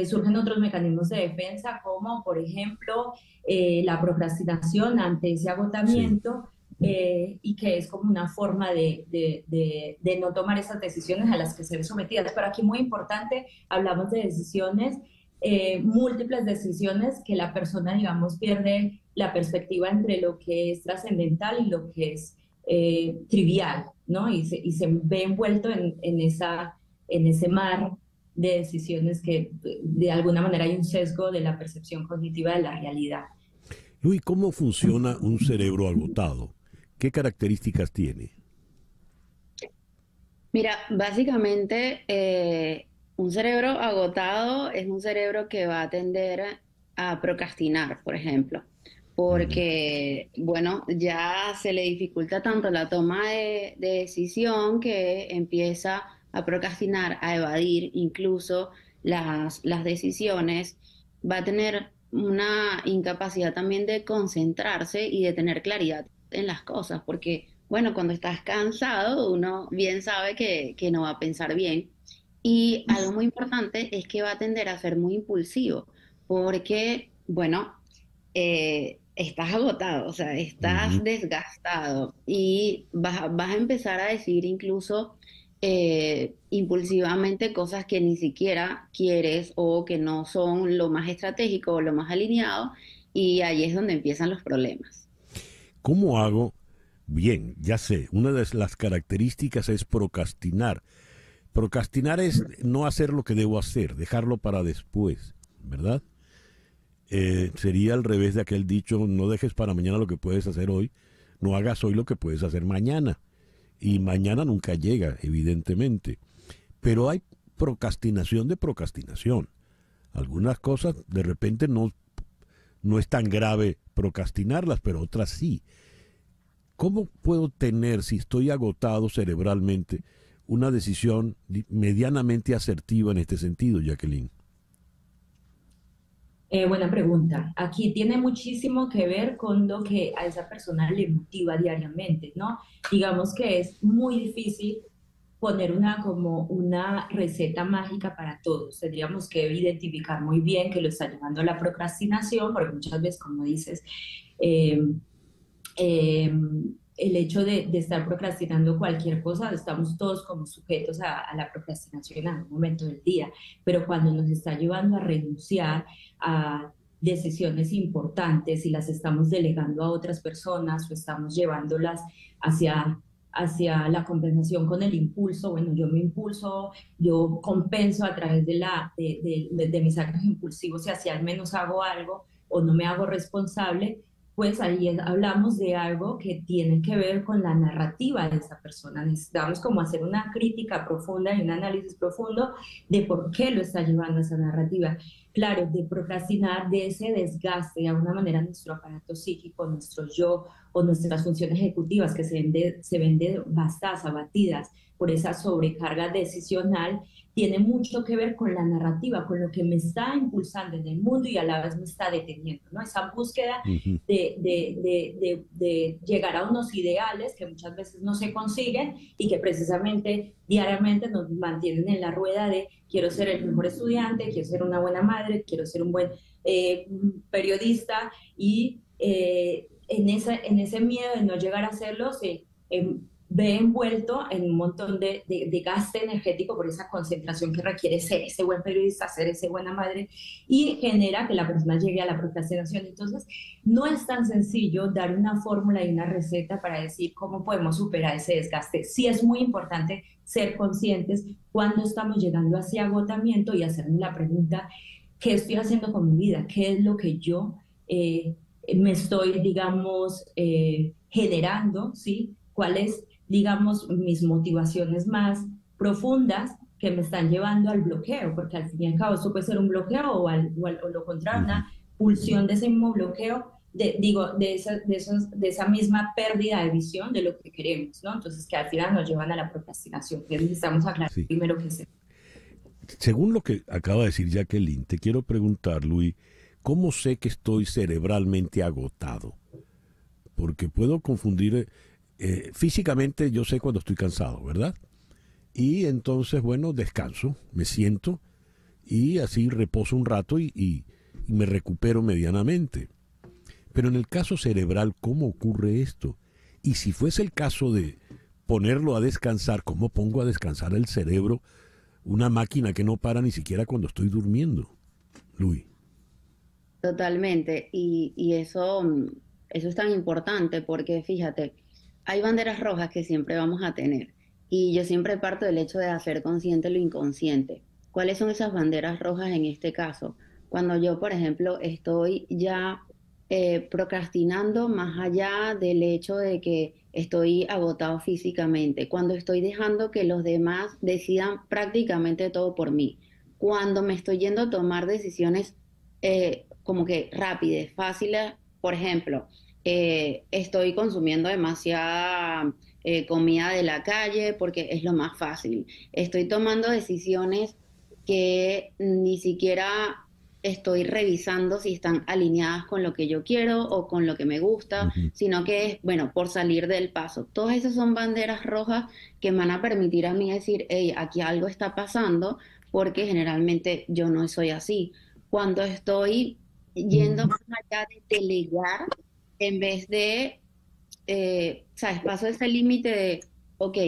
surgen otros mecanismos de defensa, como por ejemplo la procrastinación ante ese agotamiento, y que es como una forma de no tomar esas decisiones a las que se ven sometidas. Pero aquí muy importante, hablamos de decisiones, múltiples decisiones, que la persona, digamos, pierde la perspectiva entre lo que es trascendental y lo que es trivial, ¿no? Y se ve envuelto en ese mar de decisiones que de alguna manera hay un sesgo de la percepción cognitiva de la realidad. Luis, ¿cómo funciona un cerebro agotado? ¿Qué características tiene? Mira, básicamente un cerebro agotado es un cerebro que va a tender a procrastinar, por ejemplo, porque, bueno, ya se le dificulta tanto la toma de decisión que empieza a procrastinar, a evadir incluso las decisiones, va a tener una incapacidad también de concentrarse y de tener claridad en las cosas, porque, bueno, cuando estás cansado, uno bien sabe que no va a pensar bien. Y algo muy importante es que va a tender a ser muy impulsivo, porque, bueno, estás agotado, o sea, estás desgastado y vas a empezar a decir incluso impulsivamente cosas que ni siquiera quieres o que no son lo más estratégico o lo más alineado, y ahí es donde empiezan los problemas. ¿Cómo hago? Bien, ya sé, una de las características es procrastinar. Procrastinar es no hacer lo que debo hacer, dejarlo para después, ¿verdad? Sería al revés de aquel dicho, no dejes para mañana lo que puedes hacer hoy, no hagas hoy lo que puedes hacer mañana. Y mañana nunca llega, evidentemente. Pero hay procrastinación de procrastinación. Algunas cosas de repente no es tan grave procrastinarlas, pero otras sí. ¿Cómo puedo tener, si estoy agotado cerebralmente, una decisión medianamente asertiva en este sentido, Jacqueline? Buena pregunta. Aquí tiene muchísimo que ver con lo que a esa persona le motiva diariamente, ¿no? Digamos que es muy difícil poner como una receta mágica para todos. Tendríamos que identificar muy bien que lo está llevando a la procrastinación, porque muchas veces, como dices, el hecho de estar procrastinando cualquier cosa, estamos todos como sujetos a la procrastinación en algún momento del día, pero cuando nos está llevando a renunciar a decisiones importantes y las estamos delegando a otras personas o estamos llevándolas hacia la compensación con el impulso, bueno, yo me impulso, yo compenso a través de mis actos impulsivos, y así al menos hago algo o no me hago responsable, pues ahí hablamos de algo que tiene que ver con la narrativa de esa persona. Necesitamos como hacer una crítica profunda y un análisis profundo de por qué lo está llevando a esa narrativa. Claro, de procrastinar, de ese desgaste de alguna manera nuestro aparato psíquico, nuestro yo o nuestras funciones ejecutivas que se ven devastadas, abatidas por esa sobrecarga decisional, tiene mucho que ver con la narrativa, con lo que me está impulsando en el mundo y a la vez me está deteniendo, ¿no? Esa búsqueda de llegar a unos ideales que muchas veces no se consiguen y que precisamente diariamente nos mantienen en la rueda de quiero ser el mejor estudiante, quiero ser una buena madre, quiero ser un buen periodista y en ese miedo de no llegar a hacerlo se ve envuelto en un montón de gasto energético por esa concentración que requiere ser ese buen periodista, ser esa buena madre, y genera que la persona llegue a la procrastinación. Entonces, no es tan sencillo dar una fórmula y una receta para decir cómo podemos superar ese desgaste. Sí es muy importante ser conscientes cuando estamos llegando a ese agotamiento y hacernos la pregunta, ¿qué estoy haciendo con mi vida? ¿Qué es lo que yo me estoy, digamos, generando? ¿Sí? ¿Cuáles, digamos, mis motivaciones más profundas que me están llevando al bloqueo? Porque al fin y al cabo esto puede ser un bloqueo o lo contrario, una pulsión de ese mismo bloqueo, de esa misma pérdida de visión de lo que queremos, ¿no? Entonces que al final nos llevan a la procrastinación, que necesitamos aclarar primero que sé. Según lo que acaba de decir Jacqueline, te quiero preguntar, Luis, ¿cómo sé que estoy cerebralmente agotado? Porque puedo confundir... físicamente yo sé cuando estoy cansado, ¿verdad? Y entonces, bueno, descanso, me siento y así reposo un rato y me recupero medianamente. Pero en el caso cerebral, ¿cómo ocurre esto? Y si fuese el caso de ponerlo a descansar, ¿cómo pongo a descansar el cerebro? Una máquina que no para ni siquiera cuando estoy durmiendo. Luis. Totalmente. Y eso es tan importante porque, fíjate, hay banderas rojas que siempre vamos a tener y yo siempre parto del hecho de hacer consciente lo inconsciente. ¿Cuáles son esas banderas rojas en este caso? Cuando yo, por ejemplo, estoy ya procrastinando más allá del hecho de que estoy agotado físicamente, cuando estoy dejando que los demás decidan prácticamente todo por mí, cuando me estoy yendo a tomar decisiones como que rápidas, fáciles, por ejemplo, estoy consumiendo demasiada comida de la calle porque es lo más fácil. Estoy tomando decisiones que ni siquiera estoy revisando si están alineadas con lo que yo quiero o con lo que me gusta, sino que es, bueno, por salir del paso. Todas esas son banderas rojas que me van a permitir a mí decir, hey, aquí algo está pasando, porque generalmente yo no soy así. Cuando estoy yendo más allá de delegar, en vez de, ¿sabes? Paso ese límite de, ok,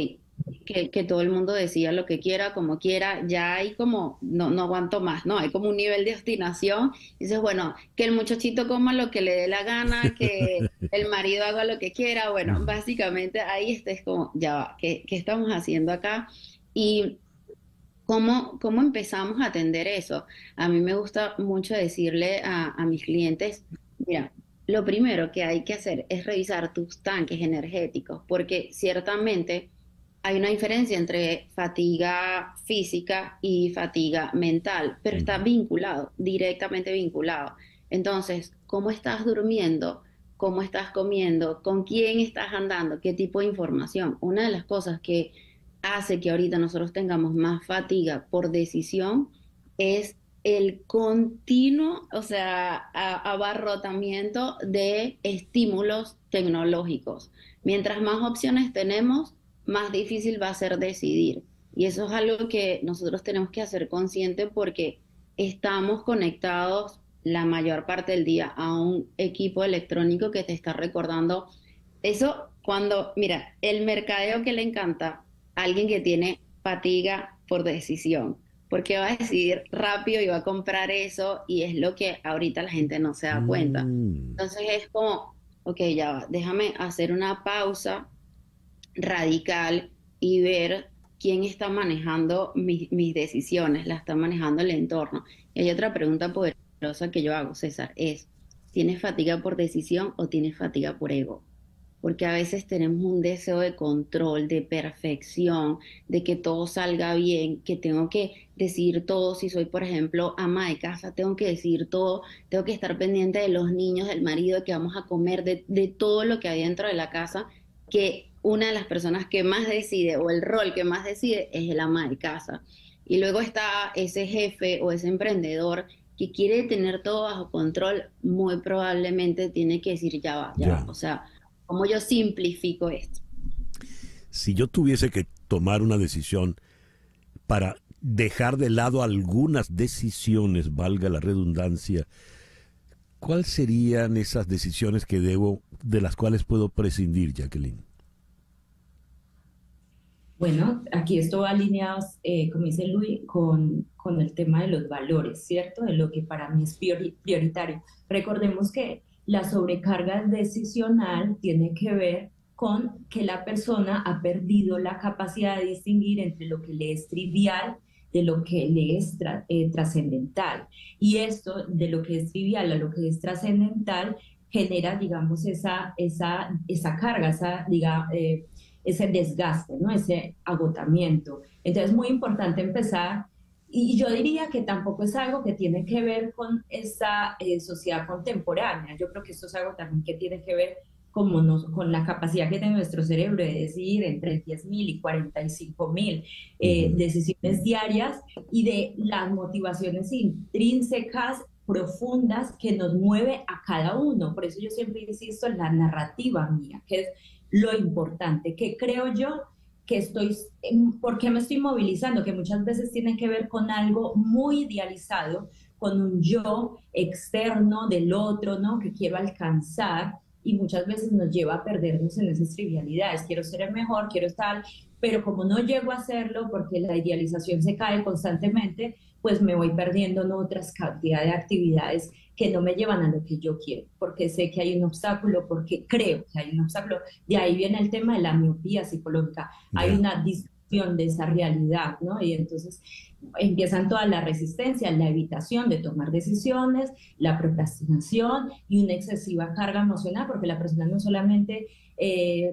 que todo el mundo decida lo que quiera, como quiera, ya hay como, no aguanto más, ¿no? Hay como un nivel de obstinación. Y dices, bueno, que el muchachito coma lo que le dé la gana, que el marido haga lo que quiera. Bueno, básicamente ahí es como, ya va, ¿qué estamos haciendo acá? Y ¿cómo empezamos a atender eso? A mí me gusta mucho decirle a mis clientes, mira, lo primero que hay que hacer es revisar tus tanques energéticos, porque ciertamente hay una diferencia entre fatiga física y fatiga mental, pero está vinculado, directamente vinculado. Entonces, ¿cómo estás durmiendo? ¿Cómo estás comiendo? ¿Con quién estás andando? ¿Qué tipo de información? Una de las cosas que hace que ahorita nosotros tengamos más fatiga por decisión es el continuo, o sea, abarrotamiento de estímulos tecnológicos. Mientras más opciones tenemos, más difícil va a ser decidir. Y eso es algo que nosotros tenemos que hacer consciente porque estamos conectados la mayor parte del día a un equipo electrónico que te está recordando. Eso cuando, mira, el mercadeo que le encanta a alguien que tiene fatiga por decisión, porque va a decidir rápido y va a comprar eso y es lo que ahorita la gente no se da cuenta. Entonces es como, ok, ya va, déjame hacer una pausa radical y ver quién está manejando mis decisiones, la está manejando el entorno. Y hay otra pregunta poderosa que yo hago, César, es, ¿Tienes fatiga por decisión o tienes fatiga por ego? Porque a veces tenemos un deseo de control, de perfección, de que todo salga bien, que tengo que decidir todo. Si soy, por ejemplo, ama de casa, tengo que decidir todo, tengo que estar pendiente de los niños, del marido, de que vamos a comer, de todo lo que hay dentro de la casa, que una de las personas que más decide o el rol que más decide es el ama de casa. Y luego está ese jefe o ese emprendedor que quiere tener todo bajo control, muy probablemente tiene que decir ya va, ya va. O sea, ¿cómo yo simplifico esto? Si yo tuviese que tomar una decisión para dejar de lado algunas decisiones, valga la redundancia, ¿cuáles serían esas decisiones que de las cuales puedo prescindir, Jacqueline? Bueno, aquí esto va alineado, como dice Luis, con el tema de los valores, ¿cierto? De lo que para mí es prioritario. Recordemos que la sobrecarga decisional tiene que ver con que la persona ha perdido la capacidad de distinguir entre lo que le es trivial de lo que le es trascendental. Y esto, de lo que es trivial a lo que es trascendental, genera, digamos, esa carga, ese desgaste, ¿no? Ese agotamiento. Entonces es muy importante empezar, y yo diría que tampoco es algo que tiene que ver con esta sociedad contemporánea. Yo creo que esto es algo también que tiene que ver con la capacidad que tiene nuestro cerebro de decidir entre 10.000 y 45.000 decisiones diarias, y de las motivaciones intrínsecas profundas que nos mueve a cada uno. Por eso yo siempre insisto en la narrativa mía, que es lo importante, que creo yo que ¿por qué me estoy movilizando? Que muchas veces tiene que ver con algo muy idealizado, con un yo externo del otro, ¿no? Que quiero alcanzar, y muchas veces nos lleva a perdernos en esas trivialidades. Quiero ser el mejor, quiero estar, pero como no llego a hacerlo porque la idealización se cae constantemente, pues me voy perdiendo en otras cantidad de actividades que no me llevan a lo que yo quiero, porque sé que hay un obstáculo, porque creo que hay un obstáculo. De ahí viene el tema de la miopía psicológica. Hay una distorsión de esa realidad, ¿no? Y entonces empiezan toda la resistencia, la evitación de tomar decisiones, la procrastinación y una excesiva carga emocional, porque la persona no solamente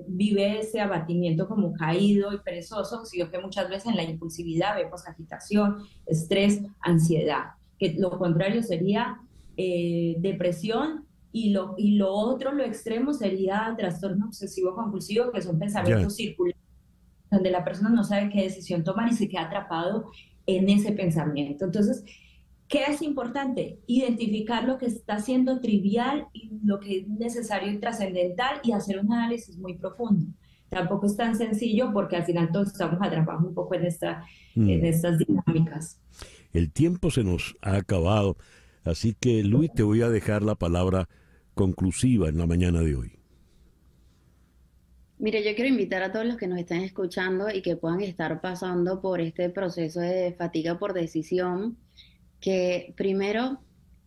vive ese abatimiento como caído y perezoso, sino que muchas veces en la impulsividad vemos agitación, estrés, ansiedad, que lo contrario sería depresión, y lo otro, lo extremo, sería trastorno obsesivo compulsivo, que son pensamientos circulares, donde la persona no sabe qué decisión tomar y se queda atrapado en ese pensamiento. Entonces, ¿qué es importante? Identificar lo que está siendo trivial y lo que es necesario y trascendental, y hacer un análisis muy profundo. Tampoco es tan sencillo, porque al final todos estamos atrapados un poco en estas dinámicas. El tiempo se nos ha acabado, así que Luis, te voy a dejar la palabra conclusiva en la mañana de hoy. Mire, yo quiero invitar a todos los que nos están escuchando y que puedan estar pasando por este proceso de fatiga por decisión, que primero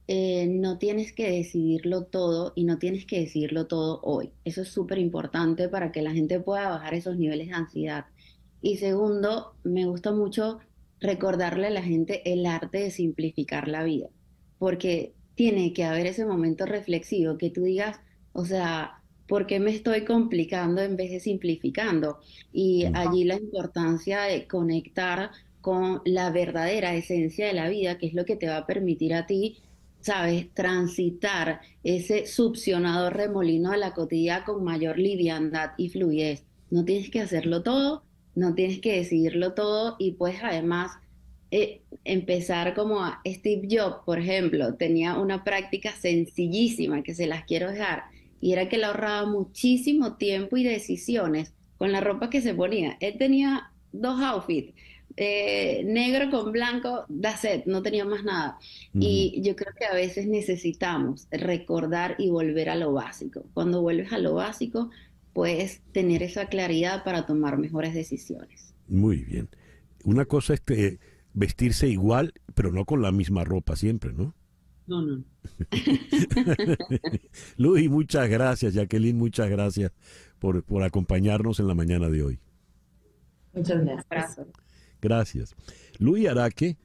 no tienes que decidirlo todo, y no tienes que decidirlo todo hoy. Eso es súper importante para que la gente pueda bajar esos niveles de ansiedad. Y segundo, me gusta mucho recordarle a la gente el arte de simplificar la vida, porque tiene que haber ese momento reflexivo que tú digas, o sea, ¿por qué me estoy complicando en vez de simplificando? Y allí la importancia de conectar con la verdadera esencia de la vida, que es lo que te va a permitir a ti, ¿sabes?, transitar ese succionador remolino de la cotidiana con mayor liviandad y fluidez. No tienes que hacerlo todo, no tienes que decidirlo todo, y puedes además empezar como a Steve Jobs, por ejemplo, tenía una práctica sencillísima que se las quiero dejar, y era que le ahorraba muchísimo tiempo y decisiones con la ropa que se ponía. Él tenía 2 outfits, negro con blanco, that's it, no tenía más nada. Y yo creo que a veces necesitamos recordar y volver a lo básico. Cuando vuelves a lo básico, puedes tener esa claridad para tomar mejores decisiones. Muy bien. Una cosa es vestirse igual, pero no con la misma ropa siempre, ¿no? No. Luis, muchas gracias. Jacqueline, muchas gracias por acompañarnos en la mañana de hoy. Muchas gracias. Gracias. Luis Araque,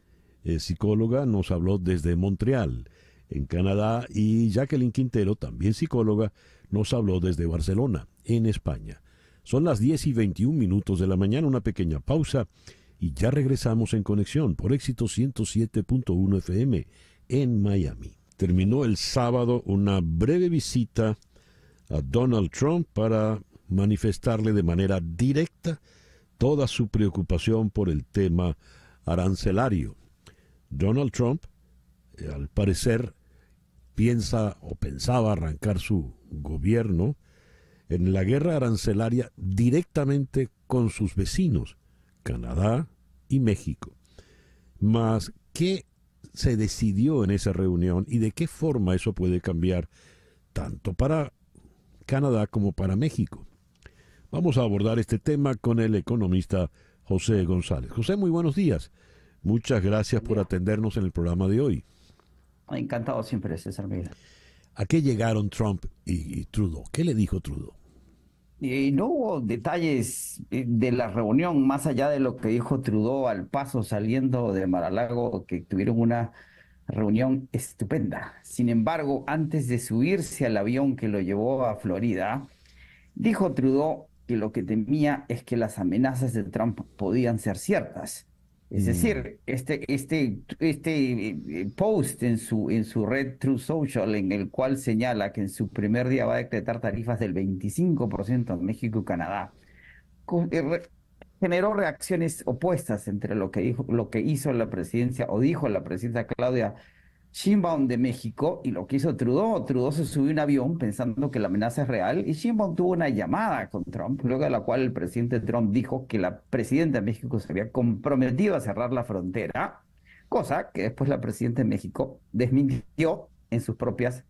psicóloga, nos habló desde Montreal, en Canadá, y Jacqueline Quintero, también psicóloga, nos habló desde Barcelona, en España. Son las 10:21 de la mañana, una pequeña pausa, y ya regresamos en conexión por Éxito 107.1 FM en Miami. Terminó el sábado una breve visita a Donald Trump para manifestarle de manera directa toda su preocupación por el tema arancelario. Donald Trump, al parecer, piensa o pensaba arrancar su gobierno en la guerra arancelaria directamente con sus vecinos, Canadá y México. Mas, ¿qué se decidió en esa reunión y de qué forma eso puede cambiar tanto para Canadá como para México? Vamos a abordar este tema con el economista José González. José, muy buenos días. Muchas gracias por atendernos en el programa de hoy. Encantado siempre, César Miguel. ¿A qué llegaron Trump y Trudeau? ¿Qué le dijo Trudeau? No hubo detalles de la reunión, más allá de lo que dijo Trudeau al paso saliendo de Mar-a-Lago, que tuvieron una reunión estupenda. Sin embargo, antes de subirse al avión que lo llevó a Florida, dijo Trudeau que lo que temía es que las amenazas de Trump podían ser ciertas. Es decir, este post en su red Truth Social, en el cual señala que en su primer día va a decretar tarifas del 25% en México y Canadá, generó reacciones opuestas entre lo que hizo la presidencia, o dijo la presidenta Claudia Sheinbaum de México, y lo que hizo Trudeau. Trudeau se subió a un avión pensando que la amenaza es real, y Sheinbaum tuvo una llamada con Trump, luego de la cual el presidente Trump dijo que la presidenta de México se había comprometido a cerrar la frontera, cosa que después la presidenta de México desmintió en sus propias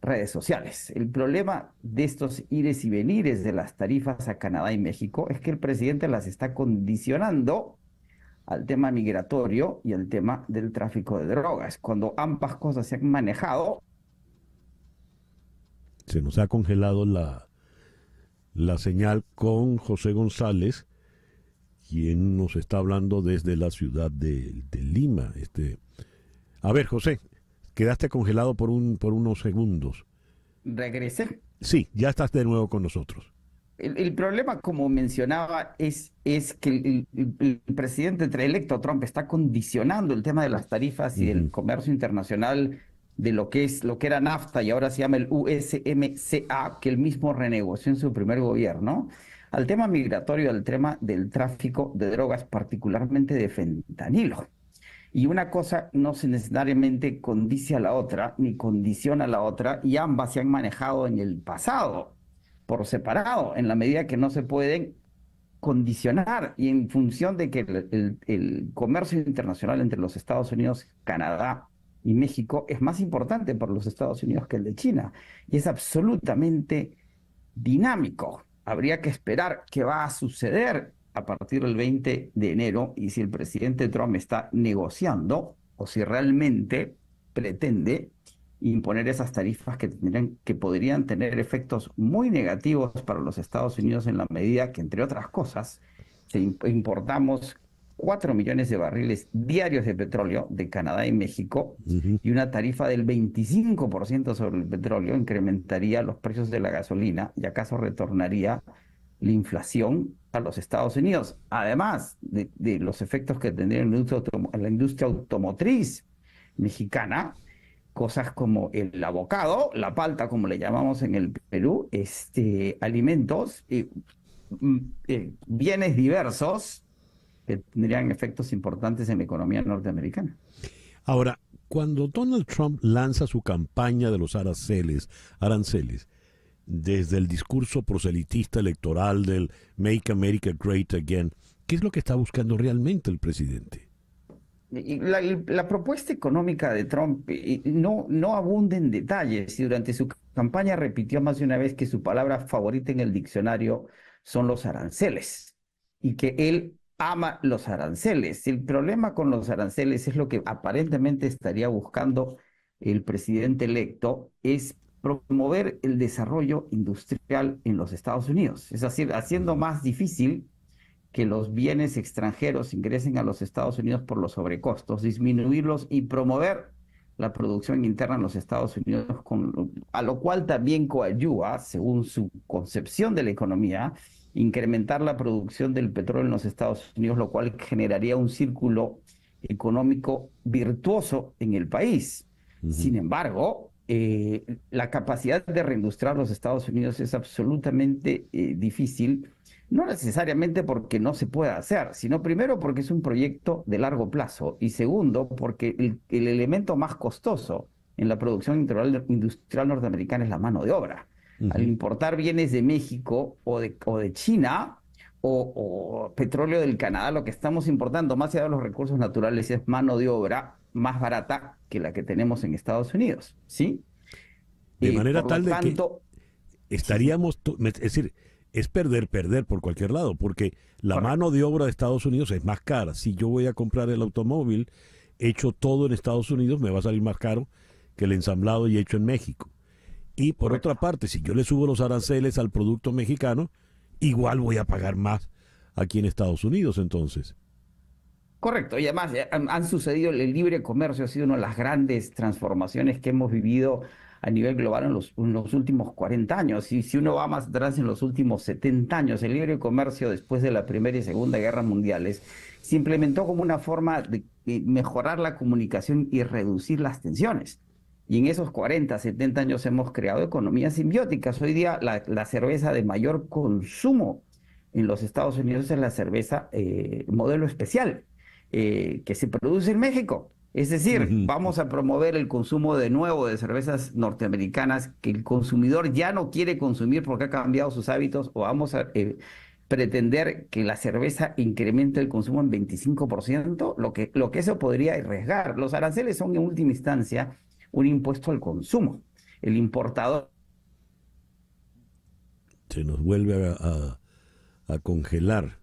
redes sociales. El problema de estos ires y venires de las tarifas a Canadá y México es que el presidente las está condicionando al tema migratorio y al tema del tráfico de drogas. Cuando ambas cosas se han manejado... Se nos ha congelado la señal con José González, quien nos está hablando desde la ciudad de Lima. A ver, José, quedaste congelado por unos segundos. ¿Regresé? Sí, ya estás de nuevo con nosotros. El problema, como mencionaba, es que el presidente electo Trump está condicionando el tema de las tarifas y del comercio internacional de lo que era NAFTA y ahora se llama el USMCA, que él mismo renegoció en su primer gobierno, al tema migratorio, al tema del tráfico de drogas, particularmente de fentanilo. Y una cosa no se necesariamente condice a la otra, ni condiciona a la otra, y ambas se han manejado en el pasado por separado, en la medida que no se pueden condicionar, y en función de que el comercio internacional entre los Estados Unidos, Canadá y México es más importante para los Estados Unidos que el de China, y es absolutamente dinámico. Habría que esperar qué va a suceder a partir del 20 de enero y si el presidente Trump está negociando o si realmente pretende imponer esas tarifas que podrían tener efectos muy negativos para los Estados Unidos, en la medida que, entre otras cosas, importamos 4 millones de barriles diarios de petróleo de Canadá y México, y una tarifa del 25% sobre el petróleo incrementaría los precios de la gasolina y acaso retornaría la inflación a los Estados Unidos, además de los efectos que tendría en la industria automotriz mexicana. Cosas como el avocado, la palta, como le llamamos en el Perú, alimentos, bienes diversos que tendrían efectos importantes en la economía norteamericana. Ahora, cuando Donald Trump lanza su campaña de los aranceles, desde el discurso proselitista electoral del Make America Great Again, ¿qué es lo que está buscando realmente el presidente? La propuesta económica de Trump no abunda en detalles, y durante su campaña repitió más de una vez que su palabra favorita en el diccionario son los aranceles y que él ama los aranceles. El problema con los aranceles es lo que aparentemente estaría buscando el presidente electo, es promover el desarrollo industrial en los Estados Unidos, es decir, haciendo más difícil que los bienes extranjeros ingresen a los Estados Unidos por los sobrecostos, disminuirlos y promover la producción interna en los Estados Unidos, a lo cual también coadyuva, según su concepción de la economía, incrementar la producción del petróleo en los Estados Unidos, lo cual generaría un círculo económico virtuoso en el país. Sin embargo, la capacidad de reindustriar los Estados Unidos es absolutamente difícil, no necesariamente porque no se pueda hacer, sino primero porque es un proyecto de largo plazo y segundo porque el elemento más costoso en la producción industrial norteamericana es la mano de obra. Al importar bienes de México o de China o petróleo del Canadá, lo que estamos importando más allá de los recursos naturales es mano de obra más barata que la que tenemos en Estados Unidos, ¿sí? De manera tal de que estaríamos, es decir, es perder por cualquier lado, porque la mano de obra de Estados Unidos es más cara. Si yo voy a comprar el automóvil hecho todo en Estados Unidos, me va a salir más caro que el ensamblado y hecho en México. Y por otra parte, si yo le subo los aranceles al producto mexicano, igual voy a pagar más aquí en Estados Unidos, entonces. Correcto, y además han sucedido, el libre comercio ha sido una de las grandes transformaciones que hemos vivido a nivel global en los últimos 40 años. Y si uno va más atrás, en los últimos 70 años, el libre comercio después de la Primera y Segunda Guerra Mundiales se implementó como una forma de mejorar la comunicación y reducir las tensiones. Y en esos 40, 70 años hemos creado economías simbióticas. Hoy día la cerveza de mayor consumo en los Estados Unidos es la cerveza modelo especial, que se produce en México. Es decir, vamos a promover el consumo de nuevo de cervezas norteamericanas que el consumidor ya no quiere consumir porque ha cambiado sus hábitos, o vamos a pretender que la cerveza incremente el consumo en 25%, lo que eso podría arriesgar. Los aranceles son en última instancia un impuesto al consumo. El importador se nos vuelve a congelar.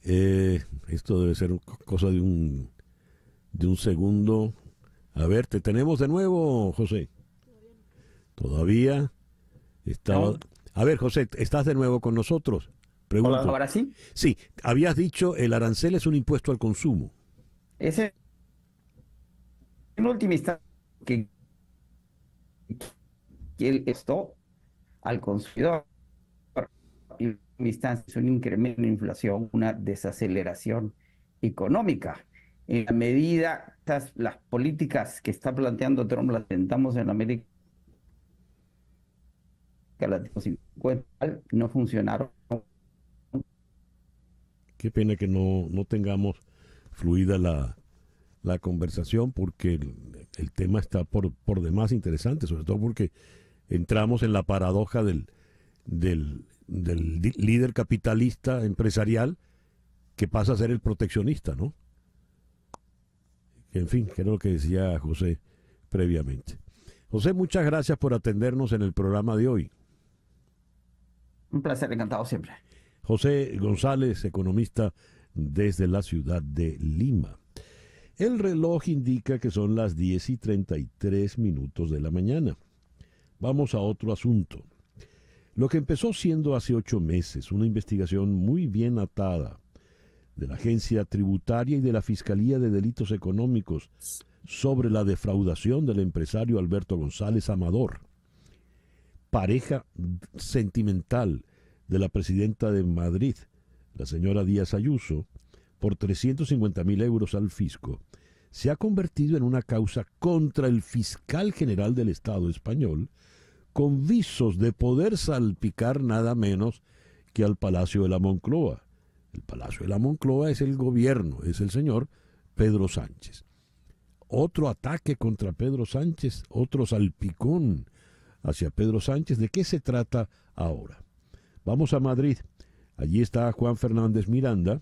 Esto debe ser cosa de un segundo. A ver, ¿te tenemos de nuevo, José? Todavía estaba. No. A ver, José, ¿estás de nuevo con nosotros? Pregunto. Hola, ¿ahora sí? Sí, habías dicho el arancel es un impuesto al consumo. Ese, en última instancia, que esto al consumidor, en última instancia, es un incremento en inflación, una desaceleración económica. En la medida, las políticas que está planteando Trump las intentamos en América Latina 50 no funcionaron. Qué pena que no tengamos fluida la conversación, porque el tema está por demás interesante, sobre todo porque entramos en la paradoja del líder capitalista empresarial que pasa a ser el proteccionista, ¿no? En fin, que es lo que decía José previamente. José, muchas gracias por atendernos en el programa de hoy. Un placer, encantado siempre. José González, economista desde la ciudad de Lima. El reloj indica que son las 10:33 de la mañana. Vamos a otro asunto. Lo que empezó siendo hace 8 meses una investigación muy bien atada de la Agencia Tributaria y de la Fiscalía de Delitos Económicos sobre la defraudación del empresario Alberto González Amador, pareja sentimental de la presidenta de Madrid, la señora Díaz Ayuso, por 350.000 euros al fisco, se ha convertido en una causa contra el fiscal general del Estado español, con visos de poder salpicar nada menos que al Palacio de la Moncloa. El Palacio de la Moncloa es el gobierno, es el señor Pedro Sánchez. Otro ataque contra Pedro Sánchez, otro salpicón hacia Pedro Sánchez. ¿De qué se trata ahora? Vamos a Madrid. Allí está Juan Fernández Miranda,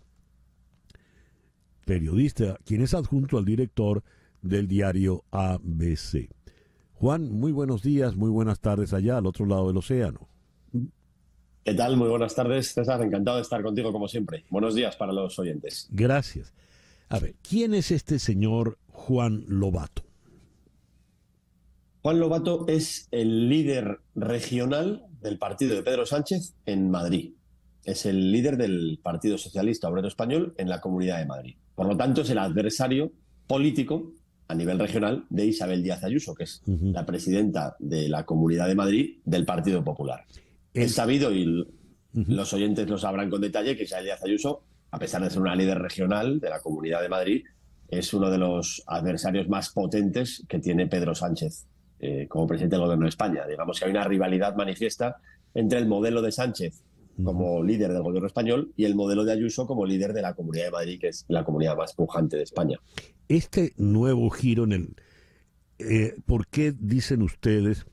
periodista, quien es adjunto al director del diario ABC. Juan, muy buenos días, muy buenas tardes allá al otro lado del océano. ¿Qué tal? Muy buenas tardes, César. Encantado de estar contigo como siempre. Buenos días para los oyentes. Gracias. A ver, ¿quién es este señor Juan Lobato? Juan Lobato es el líder regional del partido de Pedro Sánchez en Madrid. Es el líder del Partido Socialista Obrero Español en la Comunidad de Madrid. Por lo tanto, es el adversario político a nivel regional de Isabel Díaz Ayuso, que es la presidenta de la Comunidad de Madrid del Partido Popular. Es sabido, y los oyentes lo sabrán con detalle, que Isabel Díaz Ayuso, a pesar de ser una líder regional de la Comunidad de Madrid, es uno de los adversarios más potentes que tiene Pedro Sánchez como presidente del Gobierno de España. Digamos que hay una rivalidad manifiesta entre el modelo de Sánchez como líder del Gobierno español y el modelo de Ayuso como líder de la Comunidad de Madrid, que es la comunidad más pujante de España. Este nuevo giro en el... ¿por qué dicen ustedes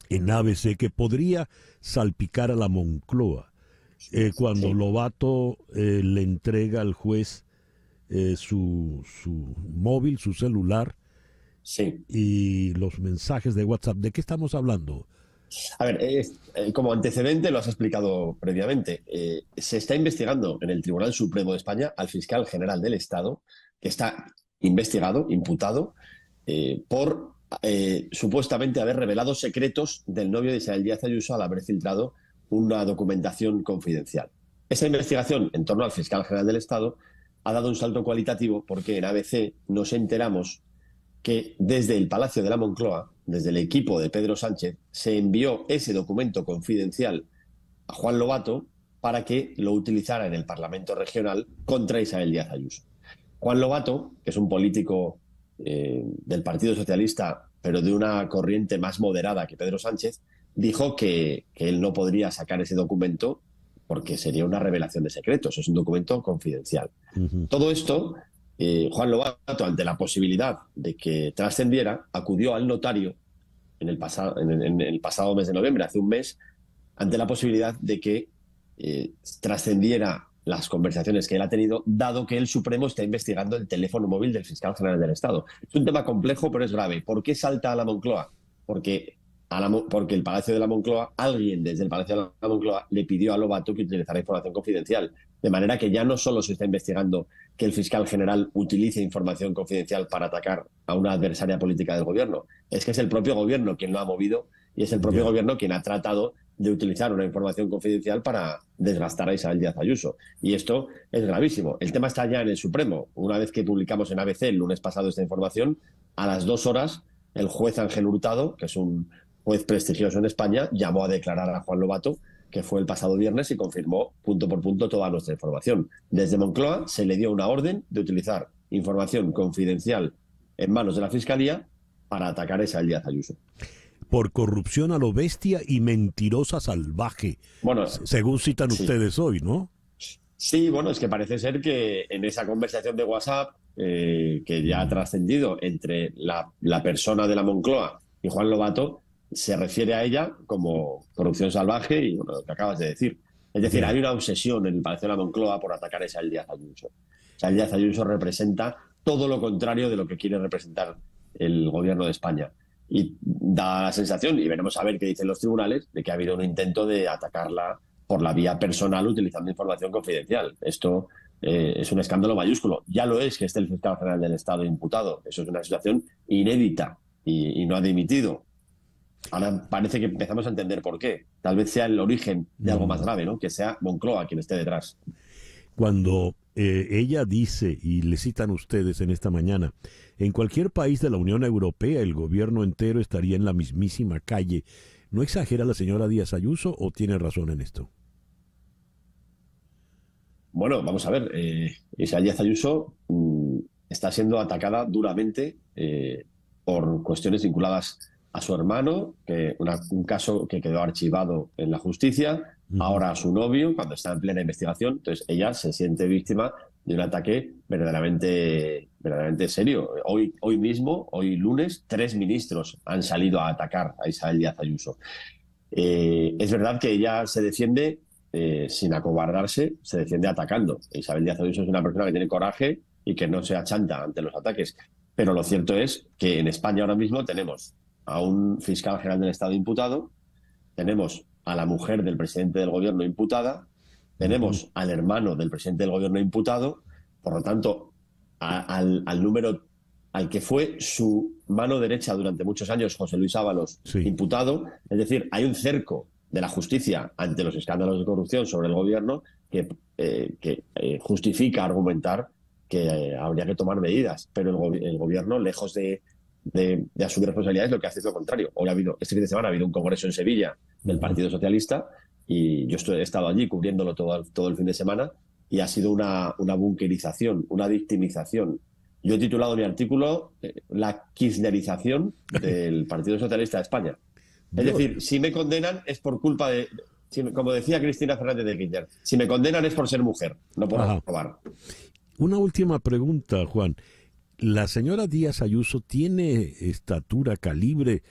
en ABC que podría salpicar a la Moncloa cuando Lobato le entrega al juez su móvil, su celular y los mensajes de WhatsApp? ¿De qué estamos hablando? A ver, como antecedente, lo has explicado previamente, se está investigando en el Tribunal Supremo de España al fiscal general del Estado, que está investigado, imputado, por supuestamente haber revelado secretos del novio de Isabel Díaz Ayuso al haber filtrado una documentación confidencial. Esa investigación en torno al fiscal general del Estado ha dado un salto cualitativo porque en ABC nos enteramos que desde el Palacio de la Moncloa, desde el equipo de Pedro Sánchez, se envió ese documento confidencial a Juan Lobato para que lo utilizara en el Parlamento regional contra Isabel Díaz Ayuso. Juan Lobato, que es un político del Partido Socialista, pero de una corriente más moderada que Pedro Sánchez, dijo que él no podría sacar ese documento porque sería una revelación de secretos, es un documento confidencial. Todo esto, Juan Lobato, ante la posibilidad de que trascendiera, acudió al notario en el pasado mes de noviembre, hace un mes, ante la posibilidad de que trascendiera las conversaciones que él ha tenido, dado que el Supremo está investigando el teléfono móvil del fiscal general del Estado. Es un tema complejo, pero es grave. ¿Por qué salta a la Moncloa? Porque el Palacio de la Moncloa, alguien desde el Palacio de la Moncloa le pidió a Lobato que utilizara información confidencial. De manera que ya no solo se está investigando que el fiscal general utilice información confidencial para atacar a una adversaria política del gobierno, es que es el propio gobierno quien lo ha movido y es el propio gobierno quien ha tratado de utilizar una información confidencial para desgastar a Isabel Díaz Ayuso. Y esto es gravísimo. El tema está ya en el Supremo. Una vez que publicamos en ABC el lunes pasado esta información, a las 2 horas el juez Ángel Hurtado, que es un juez prestigioso en España, llamó a declarar a Juan Lobato, que fue el pasado viernes, y confirmó punto por punto toda nuestra información. Desde Moncloa se le dio una orden de utilizar información confidencial en manos de la Fiscalía para atacar a Isabel Díaz Ayuso. Por corrupción a lo bestia y mentirosa salvaje, bueno, según citan ustedes hoy, ¿no? Sí, bueno, es que parece ser que en esa conversación de WhatsApp que ya ha trascendido entre la persona de la Moncloa y Juan Lobato, se refiere a ella como corrupción salvaje y bueno, lo que acabas de decir. Es decir, hay una obsesión en el Palacio de la Moncloa por atacar a Isabel Díaz Ayuso. Isabel Díaz Ayuso representa todo lo contrario de lo que quiere representar el gobierno de España. Y da la sensación, y veremos a ver qué dicen los tribunales, de que ha habido un intento de atacarla por la vía personal utilizando información confidencial. Esto es un escándalo mayúsculo. Ya lo es que esté el fiscal general del Estado imputado. Eso es una situación inédita y no ha dimitido. Ahora parece que empezamos a entender por qué. Tal vez sea el origen de algo más grave, ¿no? Que sea Moncloa quien esté detrás. Cuando ella dice, y le citan ustedes en esta mañana, en cualquier país de la Unión Europea el gobierno entero estaría en la mismísima calle, ¿no exagera la señora Díaz Ayuso o tiene razón en esto? Bueno, vamos a ver. Isabel Díaz Ayuso está siendo atacada duramente por cuestiones vinculadas a su hermano, un caso que quedó archivado en la justicia, ahora a su novio, cuando está en plena investigación. Entonces ella se siente víctima de un ataque verdaderamente serio. Hoy mismo, hoy lunes, 3 ministros han salido a atacar a Isabel Díaz Ayuso. Es verdad que ella se defiende sin acobardarse, se defiende atacando. Isabel Díaz Ayuso es una persona que tiene coraje y que no se achanta ante los ataques. Pero lo cierto es que en España ahora mismo tenemos a un fiscal general del Estado imputado, tenemos a la mujer del presidente del gobierno imputada, tenemos al hermano del presidente del gobierno imputado, por lo tanto, al número al que fue su mano derecha durante muchos años, José Luis Ábalos, imputado. Es decir, hay un cerco de la justicia ante los escándalos de corrupción sobre el gobierno que justifica argumentar habría que tomar medidas, pero el gobierno, lejos de asumir responsabilidades, lo que hace es lo contrario. Este fin de semana ha habido un congreso en Sevilla del Partido Socialista y yo he estado allí cubriéndolo todo el fin de semana y ha sido una bunkerización, una victimización. Yo he titulado mi artículo La kirchnerización del Partido Socialista de España. Es decir, si me condenan es por culpa de... como decía Cristina Fernández de Kirchner, si me condenan es por ser mujer, no por robar. Una última pregunta, Juan. ¿La señora Díaz Ayuso tiene estatura, calibre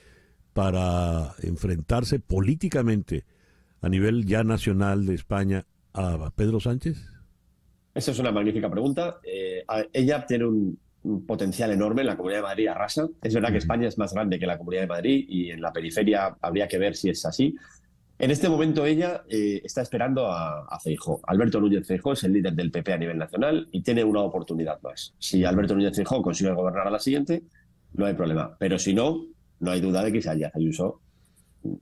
para enfrentarse políticamente a nivel ya nacional de España a Pedro Sánchez? Esa es una magnífica pregunta. Ella tiene un potencial enorme en la Comunidad de Madrid, arrasa. Es verdad que España es más grande que la Comunidad de Madrid y en la periferia habría que ver si es así. En este momento ella está esperando a Feijóo. Alberto Núñez Feijóo es el líder del PP a nivel nacional y tiene una oportunidad más. Si Alberto Núñez Feijóo consigue gobernar a la siguiente, no hay problema. Pero si no, no hay duda de que Díaz Ayuso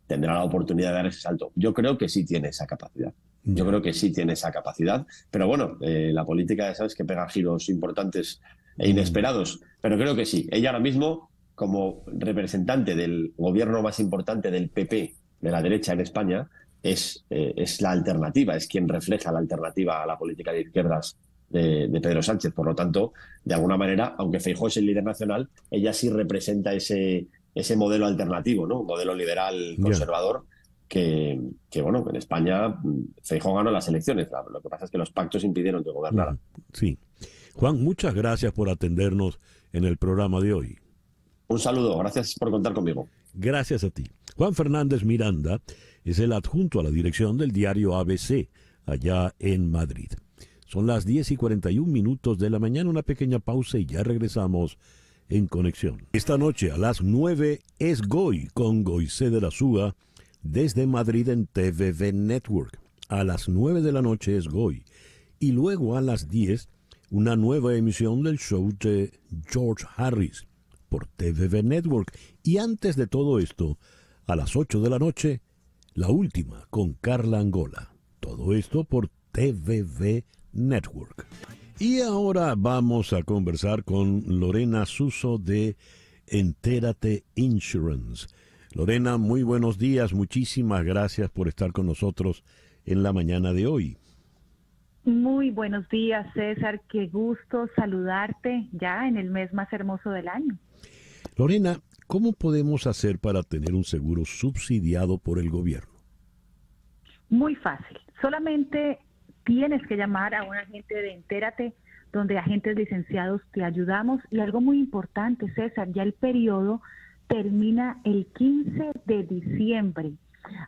tendrá la oportunidad de dar ese salto. Yo creo que sí tiene esa capacidad. Pero bueno, la política ya sabes que pega giros importantes e inesperados. Pero creo que sí. Ella ahora mismo, como representante del gobierno más importante del PP, de la derecha en España, es la alternativa, es quien refleja la alternativa a la política de izquierdas de Pedro Sánchez. Por lo tanto, de alguna manera, aunque Feijóo es el líder nacional, ella sí representa ese modelo alternativo, ¿no? Un modelo liberal conservador que bueno, en España Feijóo ganó las elecciones. Lo que pasa es que los pactos impidieron que gobernara. Sí. Juan, muchas gracias por atendernos en el programa de hoy. Un saludo, gracias por contar conmigo. Gracias a ti. Juan Fernández Miranda es el adjunto a la dirección del diario ABC, allá en Madrid. Son las 10:41 de la mañana, una pequeña pausa y ya regresamos en Conexión. Esta noche a las 9 es Goy con Goicé de la Súa desde Madrid en TVV Network. A las 9 de la noche es Goy. Y luego a las 10, una nueva emisión del show de George Harris por TVV Network. Y antes de todo esto, a las 8 de la noche, la última con Carla Angola. Todo esto por TVV Network. Y ahora vamos a conversar con Lorena Suso de Entérate Insurance. Lorena, muy buenos días. Muchísimas gracias por estar con nosotros en la mañana de hoy. Muy buenos días, César. Qué gusto saludarte ya en el mes más hermoso del año. Lorena, ¿cómo podemos hacer para tener un seguro subsidiado por el gobierno? Muy fácil. Solamente tienes que llamar a un agente de Entérate, donde agentes licenciados te ayudamos. Y algo muy importante, César, ya el periodo termina el 15 de diciembre.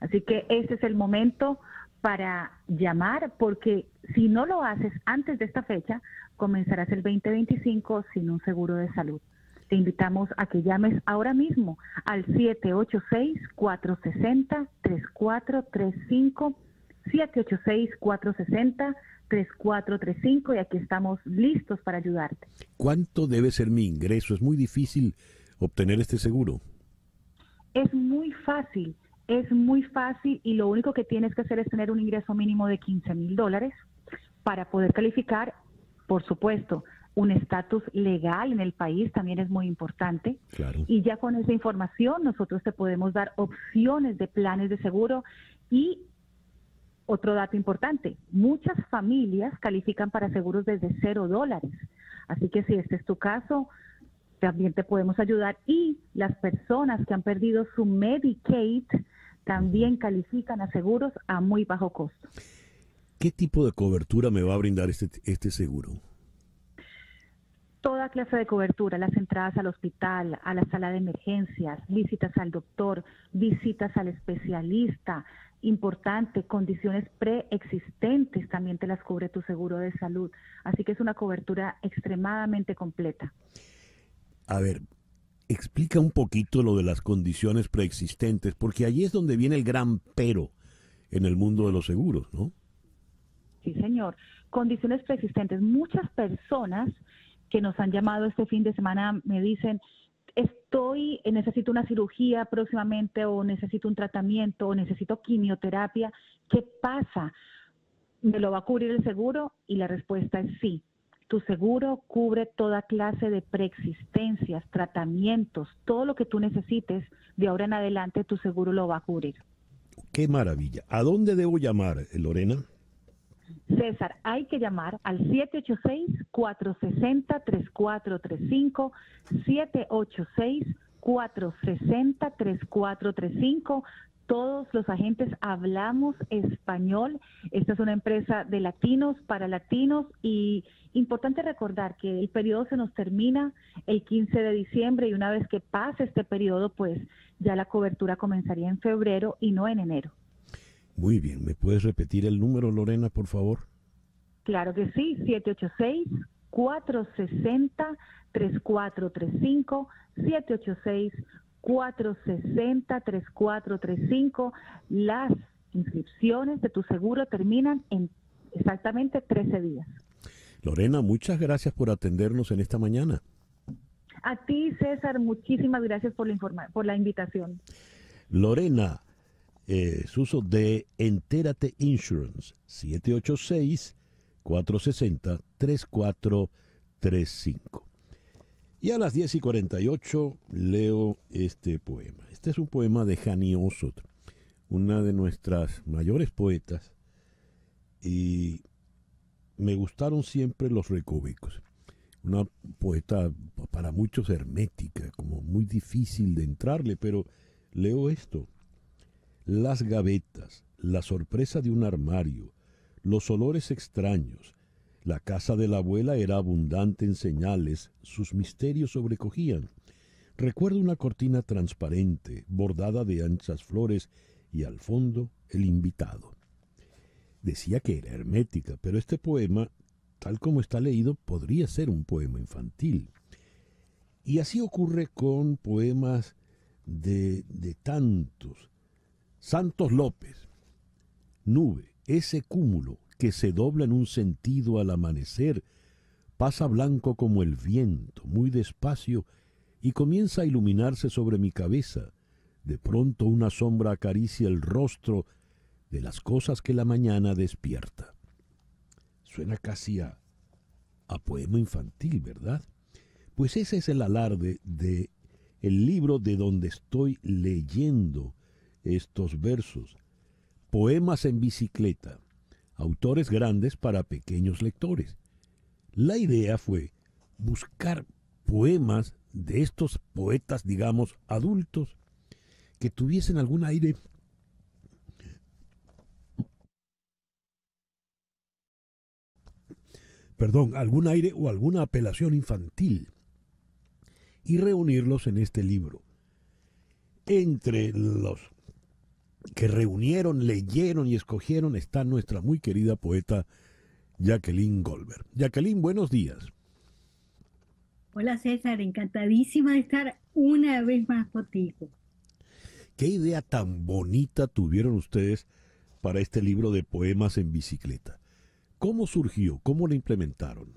Así que este es el momento para llamar, porque si no lo haces antes de esta fecha, comenzarás el 2025 sin un seguro de salud. Te invitamos a que llames ahora mismo al 786-460-3435, 786-460-3435, y aquí estamos listos para ayudarte. ¿Cuánto debe ser mi ingreso? Es muy difícil obtener este seguro. Es muy fácil y lo único que tienes que hacer es tener un ingreso mínimo de $15,000 para poder calificar, por supuesto. Un estatus legal en el país también es muy importante. Claro. Y ya con esa información nosotros te podemos dar opciones de planes de seguro. Y otro dato importante, muchas familias califican para seguros desde $0. Así que si este es tu caso, también te podemos ayudar. Y las personas que han perdido su Medicaid también califican a seguros a muy bajo costo. ¿Qué tipo de cobertura me va a brindar este seguro? Toda clase de cobertura, las entradas al hospital, a la sala de emergencias, visitas al doctor, visitas al especialista. Importante, condiciones preexistentes también te las cubre tu seguro de salud. Así que es una cobertura extremadamente completa. A ver, explica un poquito lo de las condiciones preexistentes, porque allí es donde viene el gran pero en el mundo de los seguros, ¿no? Sí, señor. Condiciones preexistentes. Muchas personas que nos han llamado este fin de semana me dicen, necesito una cirugía próximamente, o necesito un tratamiento, o necesito quimioterapia. ¿Qué pasa? ¿Me lo va a cubrir el seguro? Y la respuesta es sí. Tu seguro cubre toda clase de preexistencias, tratamientos, todo lo que tú necesites, de ahora en adelante tu seguro lo va a cubrir. ¡Qué maravilla! ¿A dónde debo llamar, Lorena? César, hay que llamar al 786-460-3435, 786-460-3435. Todos los agentes hablamos español. Esta es una empresa de latinos para latinos y importante recordar que el periodo se nos termina el 15 de diciembre y una vez que pase este periodo, pues ya la cobertura comenzaría en febrero y no en enero. Muy bien, ¿me puedes repetir el número, Lorena, por favor? Claro que sí, 786-460-3435, 786-460-3435. Las inscripciones de tu seguro terminan en exactamente 13 días. Lorena, muchas gracias por atendernos en esta mañana. A ti, César, muchísimas gracias por la invitación. Lorena, Suso de Entérate Insurance, 786-460-3435. Y a las 10:48 leo este poema. Este es un poema de Hani Osot, una de nuestras mayores poetas, y me gustaron siempre los recovecos. Una poeta para muchos hermética, como muy difícil de entrarle, pero leo esto. Las gavetas, la sorpresa de un armario, los olores extraños. La casa de la abuela era abundante en señales, sus misterios sobrecogían. Recuerdo una cortina transparente, bordada de anchas flores, y al fondo el invitado. Decía que era hermética, pero este poema, tal como está leído, podría ser un poema infantil. Y así ocurre con poemas de tantos. Santos López, nube, ese cúmulo que se dobla en un sentido al amanecer, pasa blanco como el viento, muy despacio, y comienza a iluminarse sobre mi cabeza. De pronto una sombra acaricia el rostro de las cosas que la mañana despierta. Suena casi a poema infantil, ¿verdad? Pues ese es el alarde de el libro de donde estoy leyendo estos versos. Poemas en bicicleta, autores grandes para pequeños lectores. La idea fue buscar poemas de estos poetas, digamos, adultos, que tuviesen algún aire o alguna apelación infantil, y reunirlos en este libro. Entre los que reunieron, leyeron y escogieron está nuestra muy querida poeta Jacqueline Goldberg. Jacqueline, buenos días. Hola César, encantadísima de estar una vez más contigo. ¿Qué idea tan bonita tuvieron ustedes para este libro de poemas en bicicleta? ¿Cómo surgió? ¿Cómo lo implementaron?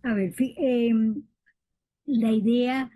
A ver, la idea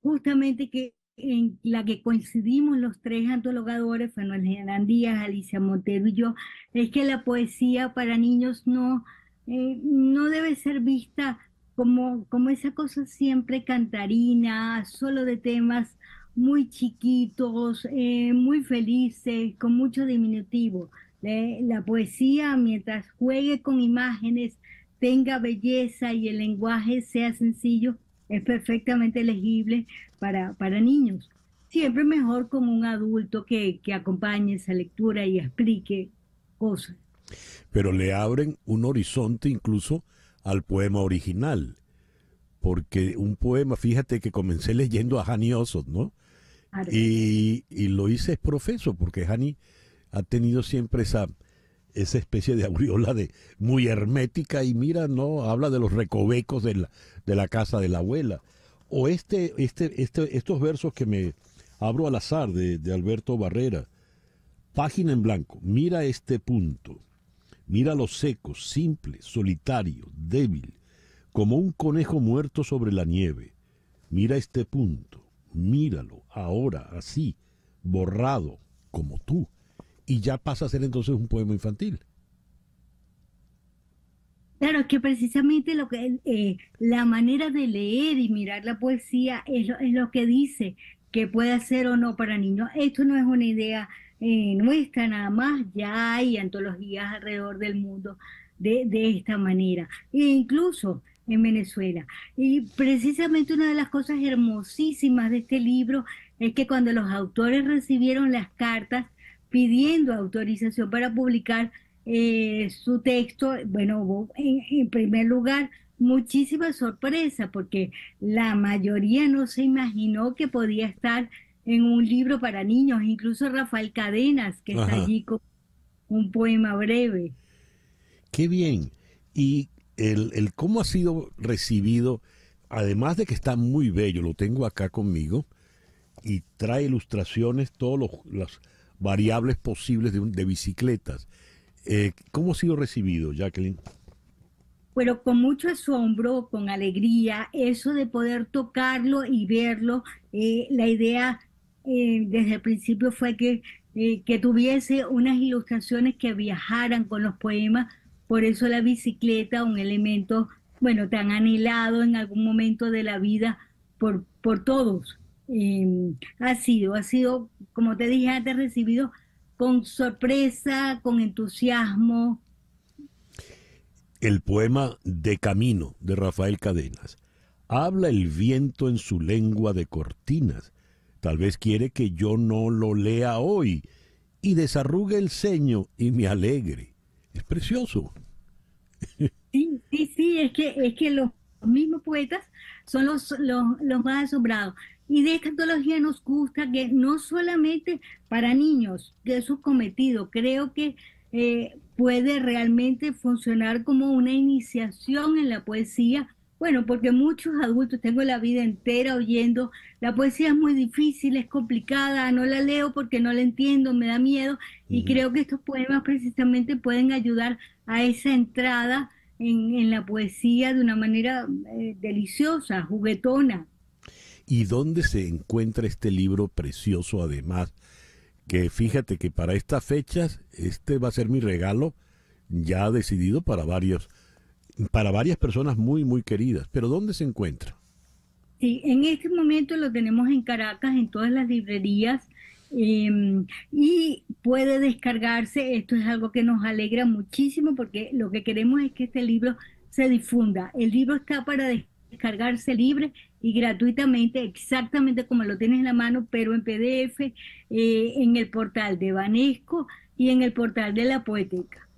justamente que en la que coincidimos los tres antologadores, Manuel Hernán Díaz, Alicia Montero y yo, es que la poesía para niños no debe ser vista como esa cosa siempre cantarina, solo de temas muy chiquitos, muy felices, con mucho diminutivo. La poesía, mientras juegue con imágenes, tenga belleza y el lenguaje sea sencillo, es perfectamente legible para niños. Siempre mejor con un adulto que acompañe esa lectura y explique cosas. Pero le abren un horizonte incluso al poema original, porque un poema, fíjate que comencé leyendo a Hani Osot, ¿no? Y lo hice profeso, porque Hani ha tenido siempre esa especie de aureola de muy hermética, y mira, no habla de los recovecos de la casa de la abuela. O estos versos que me abro al azar de Alberto Barrera. Página en blanco. Mira este punto. Mira lo seco, simple, solitario, débil, como un conejo muerto sobre la nieve. Mira este punto. Míralo ahora, así, borrado, como tú. Y ya pasa a ser entonces un poema infantil. Claro, es que precisamente la manera de leer y mirar la poesía es lo que dice que puede ser o no para niños. Esto no es una idea nuestra nada más, ya hay antologías alrededor del mundo de esta manera, e incluso en Venezuela. Y precisamente una de las cosas hermosísimas de este libro es que cuando los autores recibieron las cartas pidiendo autorización para publicar su texto, bueno, hubo en primer lugar muchísima sorpresa porque la mayoría no se imaginó que podía estar en un libro para niños, incluso Rafael Cadenas, que está Ajá. allí con un poema breve. Qué bien. Y el cómo ha sido recibido, además de que está muy bello, lo tengo acá conmigo, y trae ilustraciones, todas las variables posibles de bicicletas. ¿Cómo ha sido recibido, Jacqueline? Pero con mucho asombro, con alegría, eso de poder tocarlo y verlo, la idea desde el principio fue que tuviese unas ilustraciones que viajaran con los poemas, por eso la bicicleta, un elemento, bueno, tan anhelado en algún momento de la vida por todos. Ha sido, como te dije antes, recibido con sorpresa, con entusiasmo. El poema De Camino, de Rafael Cadenas. Habla el viento en su lengua de cortinas. Tal vez quiere que yo no lo lea hoy y desarrugue el ceño y me alegre. Es precioso. Sí, es que los mismos poetas son los más asombrados. Y de esta antología nos gusta que no solamente para niños, que es su cometido, creo que puede realmente funcionar como una iniciación en la poesía. Bueno, porque muchos adultos, tengo la vida entera oyendo, la poesía es muy difícil, es complicada, no la leo porque no la entiendo, me da miedo, y creo que estos poemas precisamente pueden ayudar a esa entrada en la poesía de una manera deliciosa, juguetona. ¿Y dónde se encuentra este libro precioso además? Que fíjate que para estas fechas, este va a ser mi regalo ya decidido para varias personas muy, muy queridas. ¿Pero dónde se encuentra? Sí, en este momento lo tenemos en Caracas, en todas las librerías, y puede descargarse. Esto es algo que nos alegra muchísimo porque lo que queremos es que este libro se difunda. El libro está para descargarse libre y gratuitamente, exactamente como lo tienes en la mano, pero en PDF, en el portal de Banesco y en el portal de La Poeteca.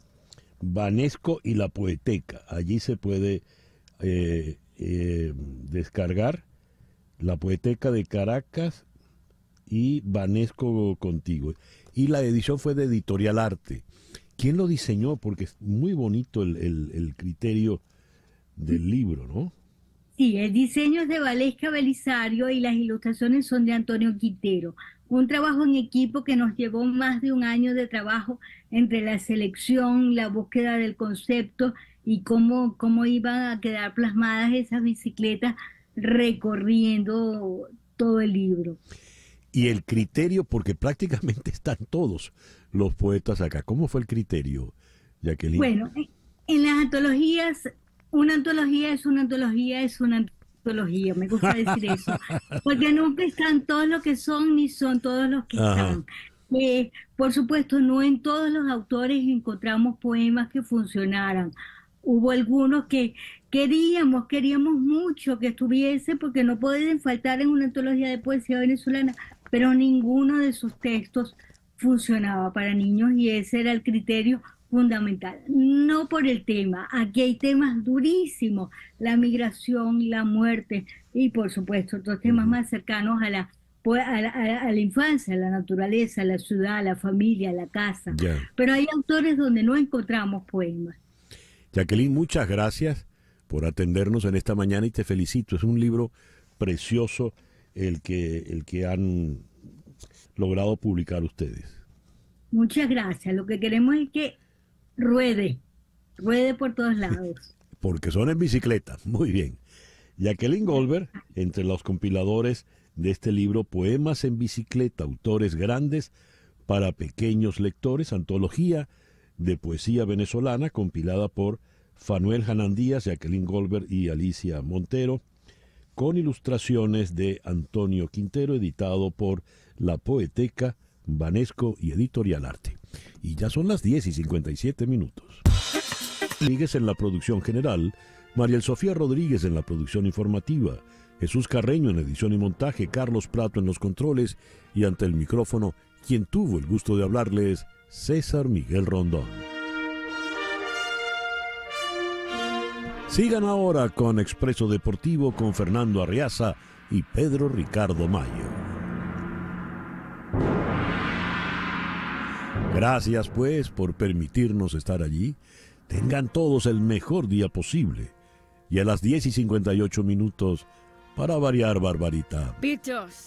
Banesco y La Poeteca. Allí se puede descargar La Poeteca de Caracas y Banesco contigo. Y la edición fue de Editorial Arte. ¿Quién lo diseñó? Porque es muy bonito el criterio del libro, ¿no? Sí, el diseño es de Valesca Belisario y las ilustraciones son de Antonio Quintero. Un trabajo en equipo que nos llevó más de un año de trabajo entre la selección, la búsqueda del concepto y cómo iban a quedar plasmadas esas bicicletas recorriendo todo el libro. Y el criterio, porque prácticamente están todos los poetas acá. ¿Cómo fue el criterio, Jacqueline? Bueno, en las antologías, una antología es una antología, es una antología, me gusta decir eso, porque nunca están todos los que son, ni son todos los que están. Por supuesto, no en todos los autores encontramos poemas que funcionaran. Hubo algunos que queríamos mucho que estuviese, porque no pueden faltar en una antología de poesía venezolana, pero ninguno de sus textos funcionaba para niños y ese era el criterio fundamental. No por el tema, aquí hay temas durísimos, la migración, la muerte y por supuesto otros temas más cercanos a la infancia, a la naturaleza, a la ciudad, a la familia, a la casa. Pero hay autores donde no encontramos poemas. Jacqueline, muchas gracias por atendernos en esta mañana y te felicito. Es un libro precioso el que han logrado publicar ustedes. Muchas gracias. Lo que queremos es que ruede por todos lados. Porque son en bicicleta. Muy bien. Jacqueline Goldberg, entre los compiladores de este libro Poemas en Bicicleta, autores grandes para pequeños lectores, antología de poesía venezolana compilada por Fanuel Hanan Díaz, Jacqueline Goldberg y Alicia Montero, con ilustraciones de Antonio Quintero, editado por La Poeteca, Banesco y Editorial Arte. Y ya son las 10:57. Rodríguez en la producción general, Mariel Sofía Rodríguez en la producción informativa, Jesús Carreño en edición y montaje, Carlos Prato en los controles y ante el micrófono, quien tuvo el gusto de hablarles, César Miguel Rondón. Sigan ahora con Expreso Deportivo con Fernando Arriaza y Pedro Ricardo Mayo. Gracias pues por permitirnos estar allí. Tengan todos el mejor día posible. Y a las 10:58, para variar barbarita. Bichos.